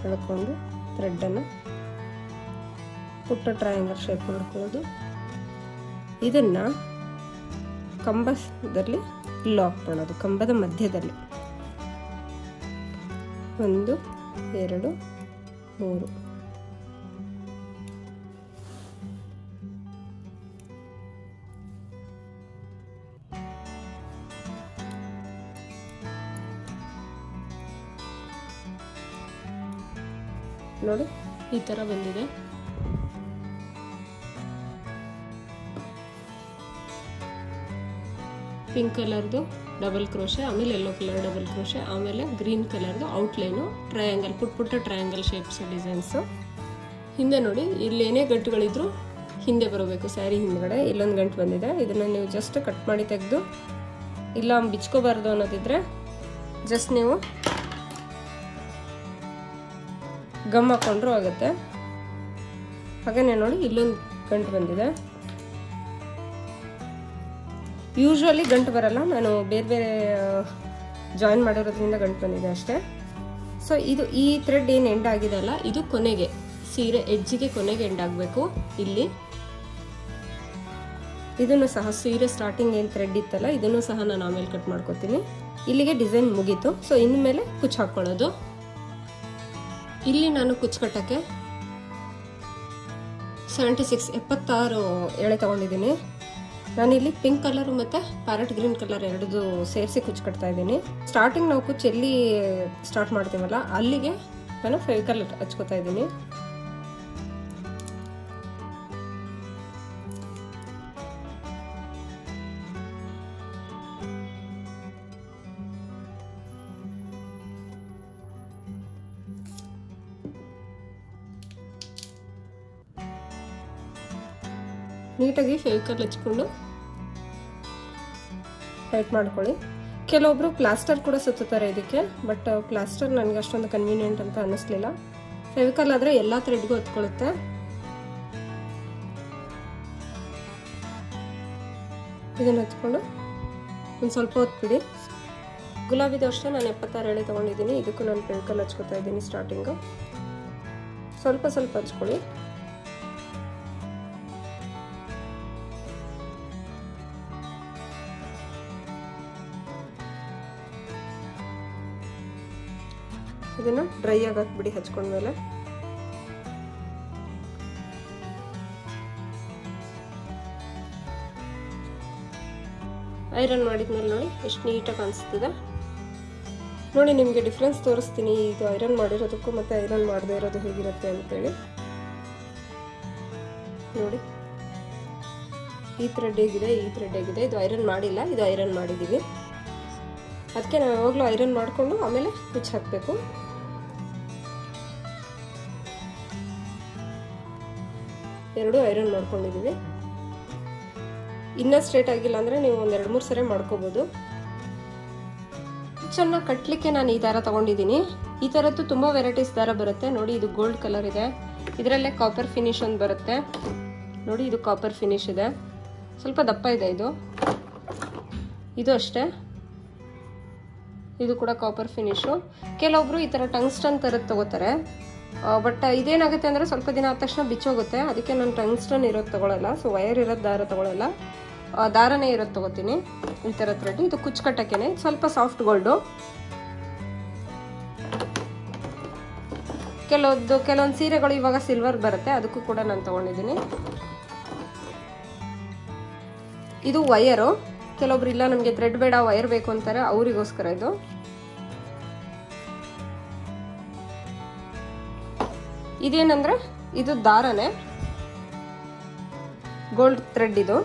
ಎಳ್ಕೊಂಡು ಥ್ರೆಡ್ಡನ್ನು ಪುಟ್ಟ ಟ್ರಯಾಂಗಲ್ ಶೇಪ್ ಮಾಡ್ಕೊಳ್ಳೋದು. ಇದನ್ನು ಕಂಬದಲ್ಲಿ ಲಾಕ್ ಮಾಡೋದು, ಕಂಬದ ಮಧ್ಯದಲ್ಲಿ. 1 2 3 ನೋಡಿ ಈ ಥರ ಬಂದಿದೆ. ಪಿಂಕ್ ಕಲರ್ದು ಡಬಲ್ ಕ್ರೋಶೆ, ಆಮೇಲೆ ಯೆಲ್ಲೋ ಕಲರ್ ಡಬಲ್ ಕ್ರೋಶೆ, ಆಮೇಲೆ ಗ್ರೀನ್ ಕಲರ್ದು ಔಟ್ಲೈನು ಟ್ರಯಾಂಗಲ್, ಪುಟ್ಟ ಟ್ರಯಾಂಗಲ್ ಶೇಪ್ಸ್ ಡಿಸೈನ್ಸು. ಹಿಂದೆ ನೋಡಿ ಇಲ್ಲಿ ಏನೇ ಗಂಟುಗಳಿದ್ರು ಹಿಂದೆ ಬರಬೇಕು, ಸ್ಯಾರಿ ಹಿಂದ್ಗಡೆ ಇಲ್ಲೊಂದು ಗಂಟು ಬಂದಿದೆ. ಇದನ್ನು ನೀವು ಜಸ್ಟ್ ಕಟ್ ಮಾಡಿ ತೆಗೆದು, ಇಲ್ಲ ಬಿಚ್ಕೋಬಾರ್ದು ಅನ್ನೋದಿದ್ರೆ ಜಸ್ಟ್ ನೀವು ಗಮ್ ಹಾಕೊಂಡ್ರು ಆಗುತ್ತೆ. ಹಾಗೇನೆ ನೋಡಿ ಇಲ್ಲೊಂದು ಗಂಟು ಬಂದಿದೆ. ಯೂಶ್ವಲಿ ಗಂಟು ಬರಲ್ಲ, ನಾನು ಬೇರೆ ಬೇರೆ ಜಾಯಿನ್ ಮಾಡಿರೋದ್ರಿಂದ ಗಂಟು ಬಂದಿದೆ ಅಷ್ಟೇ. ಸೊ ಇದು ಈ ಥ್ರೆಡ್ ಏನು ಎಂಡ್ ಆಗಿದೆ ಅಲ್ಲ, ಇದು ಕೊನೆಗೆ ಸೀರೆ ಎಡ್ಜಿಗೆ ಕೊನೆಗೆ ಎಂಡ್ ಆಗಬೇಕು. ಇಲ್ಲಿ ಇದನ್ನು ಸಹ ಸೀರೆ ಸ್ಟಾರ್ಟಿಂಗ್ ಏನು ಥ್ರೆಡ್ ಇತ್ತಲ್ಲ, ಇದನ್ನು ಸಹ ನಾನು ಆಮೇಲೆ ಕಟ್ ಮಾಡ್ಕೊತೀನಿ. ಇಲ್ಲಿಗೆ ಡಿಸೈನ್ ಮುಗೀತು. ಸೊ ಇನ್ಮೇಲೆ ಕುಚ್ಚು ಹಾಕ್ಕೊಳ್ಳೋದು. ಇಲ್ಲಿ ನಾನು ಕುಚ್ಚು ಕಟ್ಟಕ್ಕೆ 76 ಎಳೆ ತಗೊಂಡಿದ್ದೀನಿ. ನಾನಿಲ್ಲಿ ಪಿಂಕ್ ಕಲರ್ ಮತ್ತು ಪ್ಯಾರೆಟ್ ಗ್ರೀನ್ ಕಲರ್ ಎರಡದು ಸೇರಿಸಿ ಕುಚ್ಚು ಕಟ್ತಾ ಇದ್ದೀನಿ. ಸ್ಟಾರ್ಟಿಂಗ್ ನಾವು ಕುಚ್ಚು ಎಲ್ಲಿ ಸ್ಟಾರ್ಟ್ ಮಾಡ್ತೀವಲ್ಲ ಅಲ್ಲಿಗೆ ನಾನು ಫೆವಿಕಲ್ ಹಚ್ಕೋತಾ ಇದ್ದೀನಿ. ನೀಟಾಗಿ ಫೆವಿಕಲ್ ಹಚ್ಕೊಂಡು ಟೈಟ್ ಮಾಡ್ಕೊಳ್ಳಿ. ಕೆಲವೊಬ್ರು ಪ್ಲಾಸ್ಟರ್ ಕೂಡ ಸುತ್ತಾರೆ ಇದಕ್ಕೆ, ಬಟ್ ಪ್ಲಾಸ್ಟರ್ ನನಗೆ ಅಷ್ಟೊಂದು ಕನ್ವೀನಿಯೆಂಟ್ ಅಂತ ಅನ್ನಿಸ್ಲಿಲ್ಲ. ಫೆವಿಕಲ್ ಆದರೆ ಎಲ್ಲ ಥ್ರೆಡ್ಗೂ ಹತ್ಕೊಳ್ಳುತ್ತೆ. ಇದನ್ನು ಹಚ್ಕೊಂಡು ಒಂದು ಸ್ವಲ್ಪ ಹೊತ್ತು ಬಿಡಿ. ಗುಲಾಬಿದು ಅಷ್ಟೇ ನಾನು 76 ಎಳೆ ತೊಗೊಂಡಿದ್ದೀನಿ. ಇದಕ್ಕೂ ನಾನು ಫೆವಿಕಲ್ ಹಚ್ಕೊತಾ ಇದ್ದೀನಿ. ಸ್ಟಾರ್ಟಿಂಗು ಸ್ವಲ್ಪ ಸ್ವಲ್ಪ ಹಚ್ಕೊಳ್ಳಿ. ಇದನ್ನು ಡ್ರೈ ಆಗಕ್ಕೆ ಬಿಡಿ. ಹಚ್ಕೊಂಡ್ಮೇಲೆ ಐರನ್ ಮಾಡಿದ್ಮೇಲೆ ನೋಡಿ ಎಷ್ಟು ನೀಟಾಗಿ ಕಾಣಿಸ್ತಿದೆ. ನೋಡಿ ನಿಮಗೆ ಡಿಫ್ರೆನ್ಸ್ ತೋರಿಸ್ತೀನಿ, ಇದು ಐರನ್ ಮಾಡಿರೋದಕ್ಕೂ ಮತ್ತು ಐರನ್ ಮಾಡದೇ ಇರೋದು ಹೇಗಿರುತ್ತೆ ಅಂತೇಳಿ. ನೋಡಿ ಈ ಥ್ರೆಡ್ ಹೇಗಿದೆ, ಈ ಥ್ರೆಡ್ ಹೇಗಿದೆ. ಇದು ಐರನ್ ಮಾಡಿಲ್ಲ, ಇದು ಐರನ್ ಮಾಡಿದ್ದೀವಿ. ಅದಕ್ಕೆ ನಾವು ಯಾವಾಗಲೂ ಐರನ್ ಮಾಡಿಕೊಂಡು ಆಮೇಲೆ ಕುಚ್ಚು ಹಾಕಬೇಕು. ಎರಡು ಐರನ್ ಮಾಡ್ಕೊಂಡಿದ್ದೀವಿ. ಇನ್ನೂ ಸ್ಟ್ರೇಟ್ ಆಗಿಲ್ಲ ಅಂದರೆ ನೀವು ಒಂದು 2-3 ಸರಿ ಮಾಡ್ಕೋಬೋದು. ಕುಚ್ಚನ್ನು ಕಟ್ಟಲಿಕ್ಕೆ ನಾನು ಈ ದಾರ ತೊಗೊಂಡಿದ್ದೀನಿ. ಈ ಥರದ್ದು ತುಂಬ ವೆರೈಟೀಸ್ ದಾರ ಬರುತ್ತೆ. ನೋಡಿ ಇದು ಗೋಲ್ಡ್ ಕಲರ್ ಇದೆ, ಇದರಲ್ಲೇ ಕಾಪರ್ ಫಿನಿಶ್ ಒಂದು ಬರುತ್ತೆ. ನೋಡಿ ಇದು ಕಾಪರ್ ಫಿನಿಶ್ ಇದೆ, ಸ್ವಲ್ಪ ದಪ್ಪ ಇದೆ. ಇದು ಅಷ್ಟೇ, ಇದು ಕೂಡ ಕಾಪರ್ ಫಿನಿಶು. ಕೆಲವೊಬ್ರು ಈ ಥರ ಟಂಗ್ಸ್ಟನ್ ಥರದ್ದು ತಗೋತಾರೆ, ಬಟ್ ಇದೇನಾಗುತ್ತೆ ಅಂದರೆ ಸ್ವಲ್ಪ ದಿನ ಆದ ತಕ್ಷಣ ಬಿಚ್ಚೋಗುತ್ತೆ. ಅದಕ್ಕೆ ನಾನು ಟಂಗ್ಸ್ಟನ್ ಇರೋದು ತೊಗೊಳಲ್ಲ. ಸೊ ವೈರ್ ಇರೋದು ದಾರ ತೊಗೊಳಲ್ಲ, ದಾರನೇ ಇರೋದು ತೊಗೋತೀನಿ. ಈ ಥರ ಥ್ರೆಡ್. ಇದು ಕುಚ್ಚು ಕಟ್ಟಕ್ಕೇನೆ ಸ್ವಲ್ಪ ಸಾಫ್ಟ್ ಗೋಲ್ಡು. ಕೆಲವೊಂದು ಸೀರೆಗಳು ಇವಾಗ ಸಿಲ್ವರ್ ಬರುತ್ತೆ, ಅದಕ್ಕೂ ಕೂಡ ನಾನು ತೊಗೊಂಡಿದ್ದೀನಿ. ಇದು ವೈರು. ಕೆಲವೊಬ್ರು ಇಲ್ಲ ನಮಗೆ ಥ್ರೆಡ್ ಬೇಡ ವೈರ್ ಬೇಕು ಅಂತಾರೆ, ಅವರಿಗೋಸ್ಕರ ಇದು. ಇದೇನಂದ್ರೆ ಇದು ದಾರನೇ, ಗೋಲ್ಡ್ ಥ್ರೆಡ್. ಇದು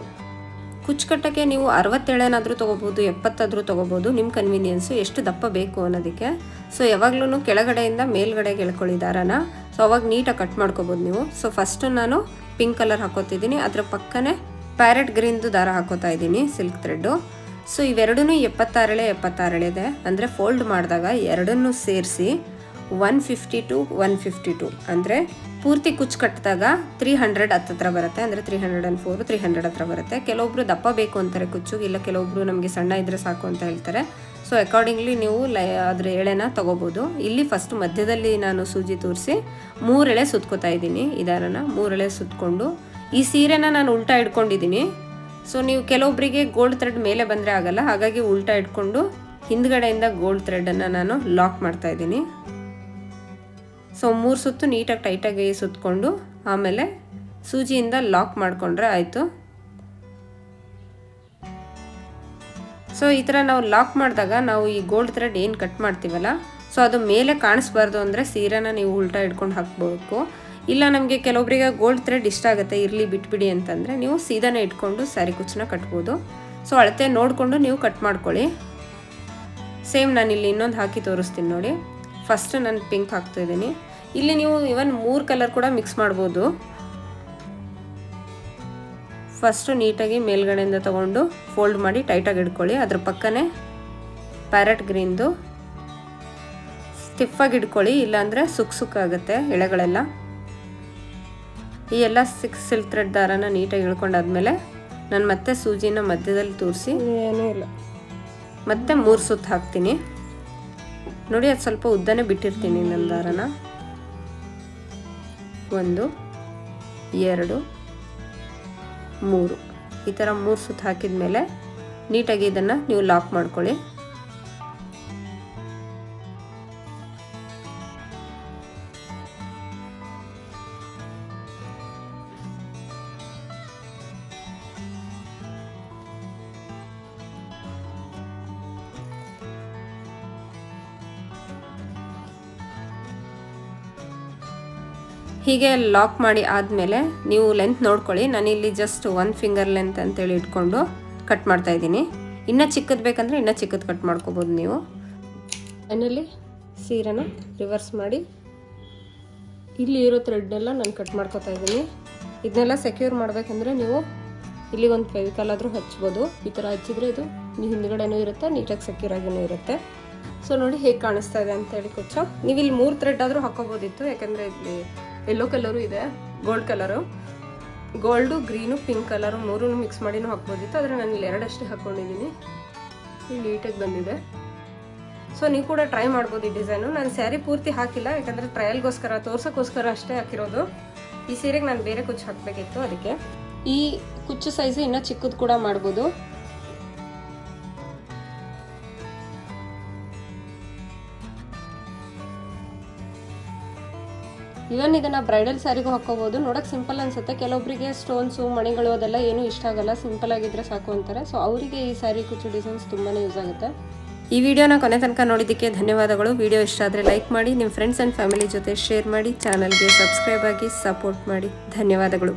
ಕುಚ್ಚು ಕಟ್ಟಕ್ಕೆ ನೀವು 60 ಎಳೆನಾದರೂ ತೊಗೋಬೋದು, 70 ಆದರೂ ತೊಗೋಬೋದು, ನಿಮ್ಮ ಕನ್ವೀನಿಯನ್ಸು ಎಷ್ಟು ದಪ್ಪ ಬೇಕು ಅನ್ನೋದಕ್ಕೆ. ಸೊ ಯಾವಾಗಲೂ ಕೆಳಗಡೆಯಿಂದ ಮೇಲ್ಗಡೆಗೆ ಎಳ್ಕೊಳ್ಳಿ ದಾರನ. ಸೊ ಅವಾಗ ನೀಟಾಗಿ ಕಟ್ ಮಾಡ್ಕೋಬೋದು ನೀವು. ಸೊ ಫಸ್ಟು ನಾನು ಪಿಂಕ್ ಕಲರ್ ಹಾಕೋತಿದ್ದೀನಿ, ಅದರ ಪಕ್ಕನೇ ಪ್ಯಾರೆಟ್ ಗ್ರೀನ್ದು ದಾರ ಹಾಕೋತಾ ಇದ್ದೀನಿ, ಸಿಲ್ಕ್ ಥ್ರೆಡ್ಡು. ಸೊ ಇವೆರಡೂ 76 ಎಳೆ ಇದೆ. ಅಂದರೆ ಫೋಲ್ಡ್ ಮಾಡಿದಾಗ ಎರಡನ್ನೂ ಸೇರಿಸಿ 150 to 152 ಅಂದರೆ ಪೂರ್ತಿ ಕುಚ್ಚು ಕಟ್ಟಿದಾಗ 300 ಹತ್ತಿರ ಬರುತ್ತೆ. ಅಂದರೆ 304 300 ಹತ್ರ ಬರುತ್ತೆ. ಕೆಲವೊಬ್ರು ದಪ್ಪ ಬೇಕು ಅಂತಾರೆ ಕುಚ್ಚು, ಇಲ್ಲ ಕೆಲವೊಬ್ರು ನಮಗೆ ಸಣ್ಣ ಇದ್ದರೆ ಸಾಕು ಅಂತ ಹೇಳ್ತಾರೆ. ಸೊ ಅಕಾರ್ಡಿಂಗ್ಲಿ ನೀವು ಅದ್ರ ಎಳೆನ ತೊಗೋಬೋದು. ಇಲ್ಲಿ ಫಸ್ಟ್ ಮಧ್ಯದಲ್ಲಿ ನಾನು ಸೂಜಿ ತೋರಿಸಿ 3 ಎಳೆ ಸುತ್ಕೋತಾ ಇದ್ದೀನಿ. ಈ ದಾರನ 3 ಎಳೆ ಸುತ್ಕೊಂಡು ಈ ಸೀರೆನ ನಾನು ಉಲ್ಟಾ ಇಟ್ಕೊಂಡಿದ್ದೀನಿ. ಸೊ ನೀವು ಕೆಲವೊಬ್ಬರಿಗೆ ಗೋಲ್ಡ್ ಥ್ರೆಡ್ ಮೇಲೆ ಬಂದರೆ ಆಗಲ್ಲ, ಹಾಗಾಗಿ ಉಲ್ಟಾ ಇಟ್ಕೊಂಡು ಹಿಂದ್ಗಡೆಯಿಂದ ಗೋಲ್ಡ್ ಥ್ರೆಡನ್ನು ನಾನು ಲಾಕ್ ಮಾಡ್ತಾ ಇದ್ದೀನಿ. ಸೊ 3 ಸುತ್ತು ನೀಟಾಗಿ ಟೈಟಾಗಿ ಸುತ್ತಕೊಂಡು ಆಮೇಲೆ ಸೂಜಿಯಿಂದ ಲಾಕ್ ಮಾಡಿಕೊಂಡ್ರೆ ಆಯಿತು. ಸೊ ಈ ಥರ ನಾವು ಲಾಕ್ ಮಾಡಿದಾಗ ನಾವು ಈ ಗೋಲ್ಡ್ ಥ್ರೆಡ್ ಏನು ಕಟ್ ಮಾಡ್ತೀವಲ್ಲ, ಸೊ ಅದು ಮೇಲೆ ಕಾಣಿಸ್ಬಾರ್ದು ಅಂದರೆ ಸೀರೆನ ನೀವು ಉಲ್ಟಾ ಇಟ್ಕೊಂಡು ಹಾಕಬೇಕು. ಇಲ್ಲ ನಮಗೆ ಕೆಲವೊಬ್ಬರಿಗೆ ಗೋಲ್ಡ್ ಥ್ರೆಡ್ ಇಷ್ಟ ಆಗುತ್ತೆ, ಇರಲಿ ಬಿಟ್ಬಿಡಿ ಅಂತಂದರೆ ನೀವು ಸೀದಾನೇ ಇಟ್ಕೊಂಡು ಸ್ಯಾರಿ ಕುಚ್ಚನ್ನ ಕಟ್ಬೋದು. ಸೊ ಅಳತೆ ನೋಡಿಕೊಂಡು ನೀವು ಕಟ್ ಮಾಡ್ಕೊಳ್ಳಿ. ಸೇಮ್ ನಾನಿಲ್ಲಿ ಇನ್ನೊಂದು ಹಾಕಿ ತೋರಿಸ್ತೀನಿ ನೋಡಿ. ಫಸ್ಟ್ ನಾನು ಪಿಂಕ್ ಹಾಕ್ತಾಯಿದ್ದೀನಿ. ಇಲ್ಲಿ ನೀವು ಇವನ್ 3 ಕಲರ್ ಕೂಡ ಮಿಕ್ಸ್ ಮಾಡ್ಬೋದು. ಫಸ್ಟು ನೀಟಾಗಿ ಮೇಲ್ಗಡೆಯಿಂದ ತೊಗೊಂಡು ಫೋಲ್ಡ್ ಮಾಡಿ ಟೈಟಾಗಿ ಇಟ್ಕೊಳ್ಳಿ. ಅದ್ರ ಪಕ್ಕನೇ ಪ್ಯಾರೆಟ್ ಗ್ರೀನ್ದು ಸ್ಟಿಫಾಗಿ ಇಟ್ಕೊಳ್ಳಿ, ಇಲ್ಲಾಂದರೆ ಸುಕ್ಕಾಗುತ್ತೆ ಎಳೆಗಳೆಲ್ಲ. ಈ ಎಲ್ಲ 6 ಸಿಲ್ಕ್ ಥ್ರೆಡ್ ದಾರನ ನೀಟಾಗಿ ಇಳ್ಕೊಂಡಾದ್ಮೇಲೆ ನಾನು ಮತ್ತೆ ಸೂಜಿನ ಮಧ್ಯದಲ್ಲಿ ತೋರಿಸಿ ಏನೂ ಇಲ್ಲ ಮತ್ತೆ 3 ಸುತ್ತು ಹಾಕ್ತೀನಿ ನೋಡಿ. ಅದು ಸ್ವಲ್ಪ ಉದ್ದನೇ ಬಿಟ್ಟಿರ್ತೀನಿ ನನ್ನ ದಾರನ. 1 2 3 ಈ ಥರ 3 ಸುತ್ತು ಹಾಕಿದ ಮೇಲೆ ನೀಟಾಗಿ ಇದನ್ನು ನೀವು ಲಾಕ್ ಮಾಡ್ಕೊಳ್ಳಿ. ಹೀಗೆ ಲಾಕ್ ಮಾಡಿ ಆದಮೇಲೆ ನೀವು ಲೆಂತ್ ನೋಡ್ಕೊಳ್ಳಿ. ನಾನಿಲ್ಲಿ ಜಸ್ಟ್ 1 ಫಿಂಗರ್ ಲೆಂತ್ ಅಂತೇಳಿ ಇಟ್ಕೊಂಡು ಕಟ್ ಮಾಡ್ತಾ ಇದ್ದೀನಿ. ಇನ್ನೂ ಚಿಕ್ಕದು ಬೇಕಂದರೆ ಇನ್ನೂ ಚಿಕ್ಕದು ಕಟ್ ಮಾಡ್ಕೋಬೋದು ನೀವು. ಫೈನಲಿ ಸೀರೆನ ರಿವರ್ಸ್ ಮಾಡಿ ಇಲ್ಲಿ ಇರೋ ಥ್ರೆಡ್ನೆಲ್ಲ ನಾನು ಕಟ್ ಮಾಡ್ಕೊತಾ ಇದ್ದೀನಿ. ಇದನ್ನೆಲ್ಲ ಸೆಕ್ಯೂರ್ ಮಾಡಬೇಕಂದ್ರೆ ನೀವು ಇಲ್ಲಿ ಒಂದು ಫೆವಿಕಾಲ್ ಆದರೂ ಹಚ್ಬೋದು. ಈ ಥರ ಹಚ್ಚಿದ್ರೆ ಇದು ಹಿಂದ್ಗಡೆನೂ ಇರುತ್ತೆ, ನೀಟಾಗಿ ಸೆಕ್ಯೂರ್ ಆಗಿನೂ ಇರುತ್ತೆ. ಸೊ ನೋಡಿ ಹೇಗೆ ಕಾಣಿಸ್ತಾ ಇದೆ ಅಂತೇಳಿ ಕುಚ್ಚು. ನೀವು ಇಲ್ಲಿ 3 ಥ್ರೆಡ್ ಆದರೂ ಹಾಕೋಬೋದಿತ್ತು, ಯಾಕಂದರೆ ಇಲ್ಲಿ ಯೆಲ್ಲೋ ಕಲರು ಇದೆ, gold colour, gold green pink colour 3 mix ಮಾಡಿನೂ ಹಾಕ್ಬೋದಿತ್ತು. ಆದರೆ ನಾನು ಇಲ್ಲಿ 2 ಅಷ್ಟೇ ಹಾಕ್ಕೊಂಡಿದ್ದೀನಿ. ಇಲ್ಲಿ ನೀಟಾಗಿ ಬಂದಿದೆ. ಸೊ ನೀವು ಕೂಡ ಟ್ರೈ ಮಾಡ್ಬೋದು ಈ ಡಿಸೈನು. ನಾನು ಸ್ಯಾರಿ ಪೂರ್ತಿ ಹಾಕಿಲ್ಲ, ಯಾಕಂದರೆ ಟ್ರಯಲ್ಗೋಸ್ಕರ ತೋರ್ಸೋಕ್ಕೋಸ್ಕರ ಅಷ್ಟೇ ಹಾಕಿರೋದು. ಈ ಸೀರೆಗೆ ನಾನು ಬೇರೆ ಕುಚ್ಚು ಹಾಕಬೇಕಿತ್ತು, ಅದಕ್ಕೆ. ಈ ಕುಚ್ಚು ಸೈಜು ಇನ್ನೂ ಚಿಕ್ಕದು ಕೂಡ ಮಾಡ್ಬೋದು. ಇವನ್ ಇದನ್ನು ಬ್ರೈಡಲ್ ಸ್ಯಾರಿಗೂ ಹಾಕೋಬೋದು. ನೋಡೋಕೆ ಸಿಂಪಲ್ ಅನ್ಸುತ್ತೆ. ಕೆಲವೊಬ್ಬರಿಗೆ ಸ್ಟೋನ್ಸು ಮಣಿಗಳು ಅದೆಲ್ಲ ಏನೂ ಇಷ್ಟ ಆಗಲ್ಲ, ಸಿಂಪಲ್ ಆಗಿದ್ರೆ ಸಾಕು ಅಂತಾರೆ. ಸೊ ಅವರಿಗೆ ಈ ಸ್ಯಾರಿ ಕುಚ್ಚು ಡಿಸೈನ್ಸ್ ತುಂಬಾ ಯೂಸ್ ಆಗುತ್ತೆ. ಈ ವಿಡಿಯೋನ ಕೊನೆ ತನಕ ನೋಡಿದ್ದಕ್ಕೆ ಧನ್ಯವಾದಗಳು. ವಿಡಿಯೋ ಇಷ್ಟ ಆದರೆ ಲೈಕ್ ಮಾಡಿ, ನಿಮ್ಮ ಫ್ರೆಂಡ್ಸ್ ಆ್ಯಂಡ್ ಫ್ಯಾಮಿಲಿ ಜೊತೆ ಶೇರ್ ಮಾಡಿ, ಚಾನಲ್ಗೆ ಸಬ್ಸ್ಕ್ರೈಬ್ ಆಗಿ ಸಪೋರ್ಟ್ ಮಾಡಿ. ಧನ್ಯವಾದಗಳು.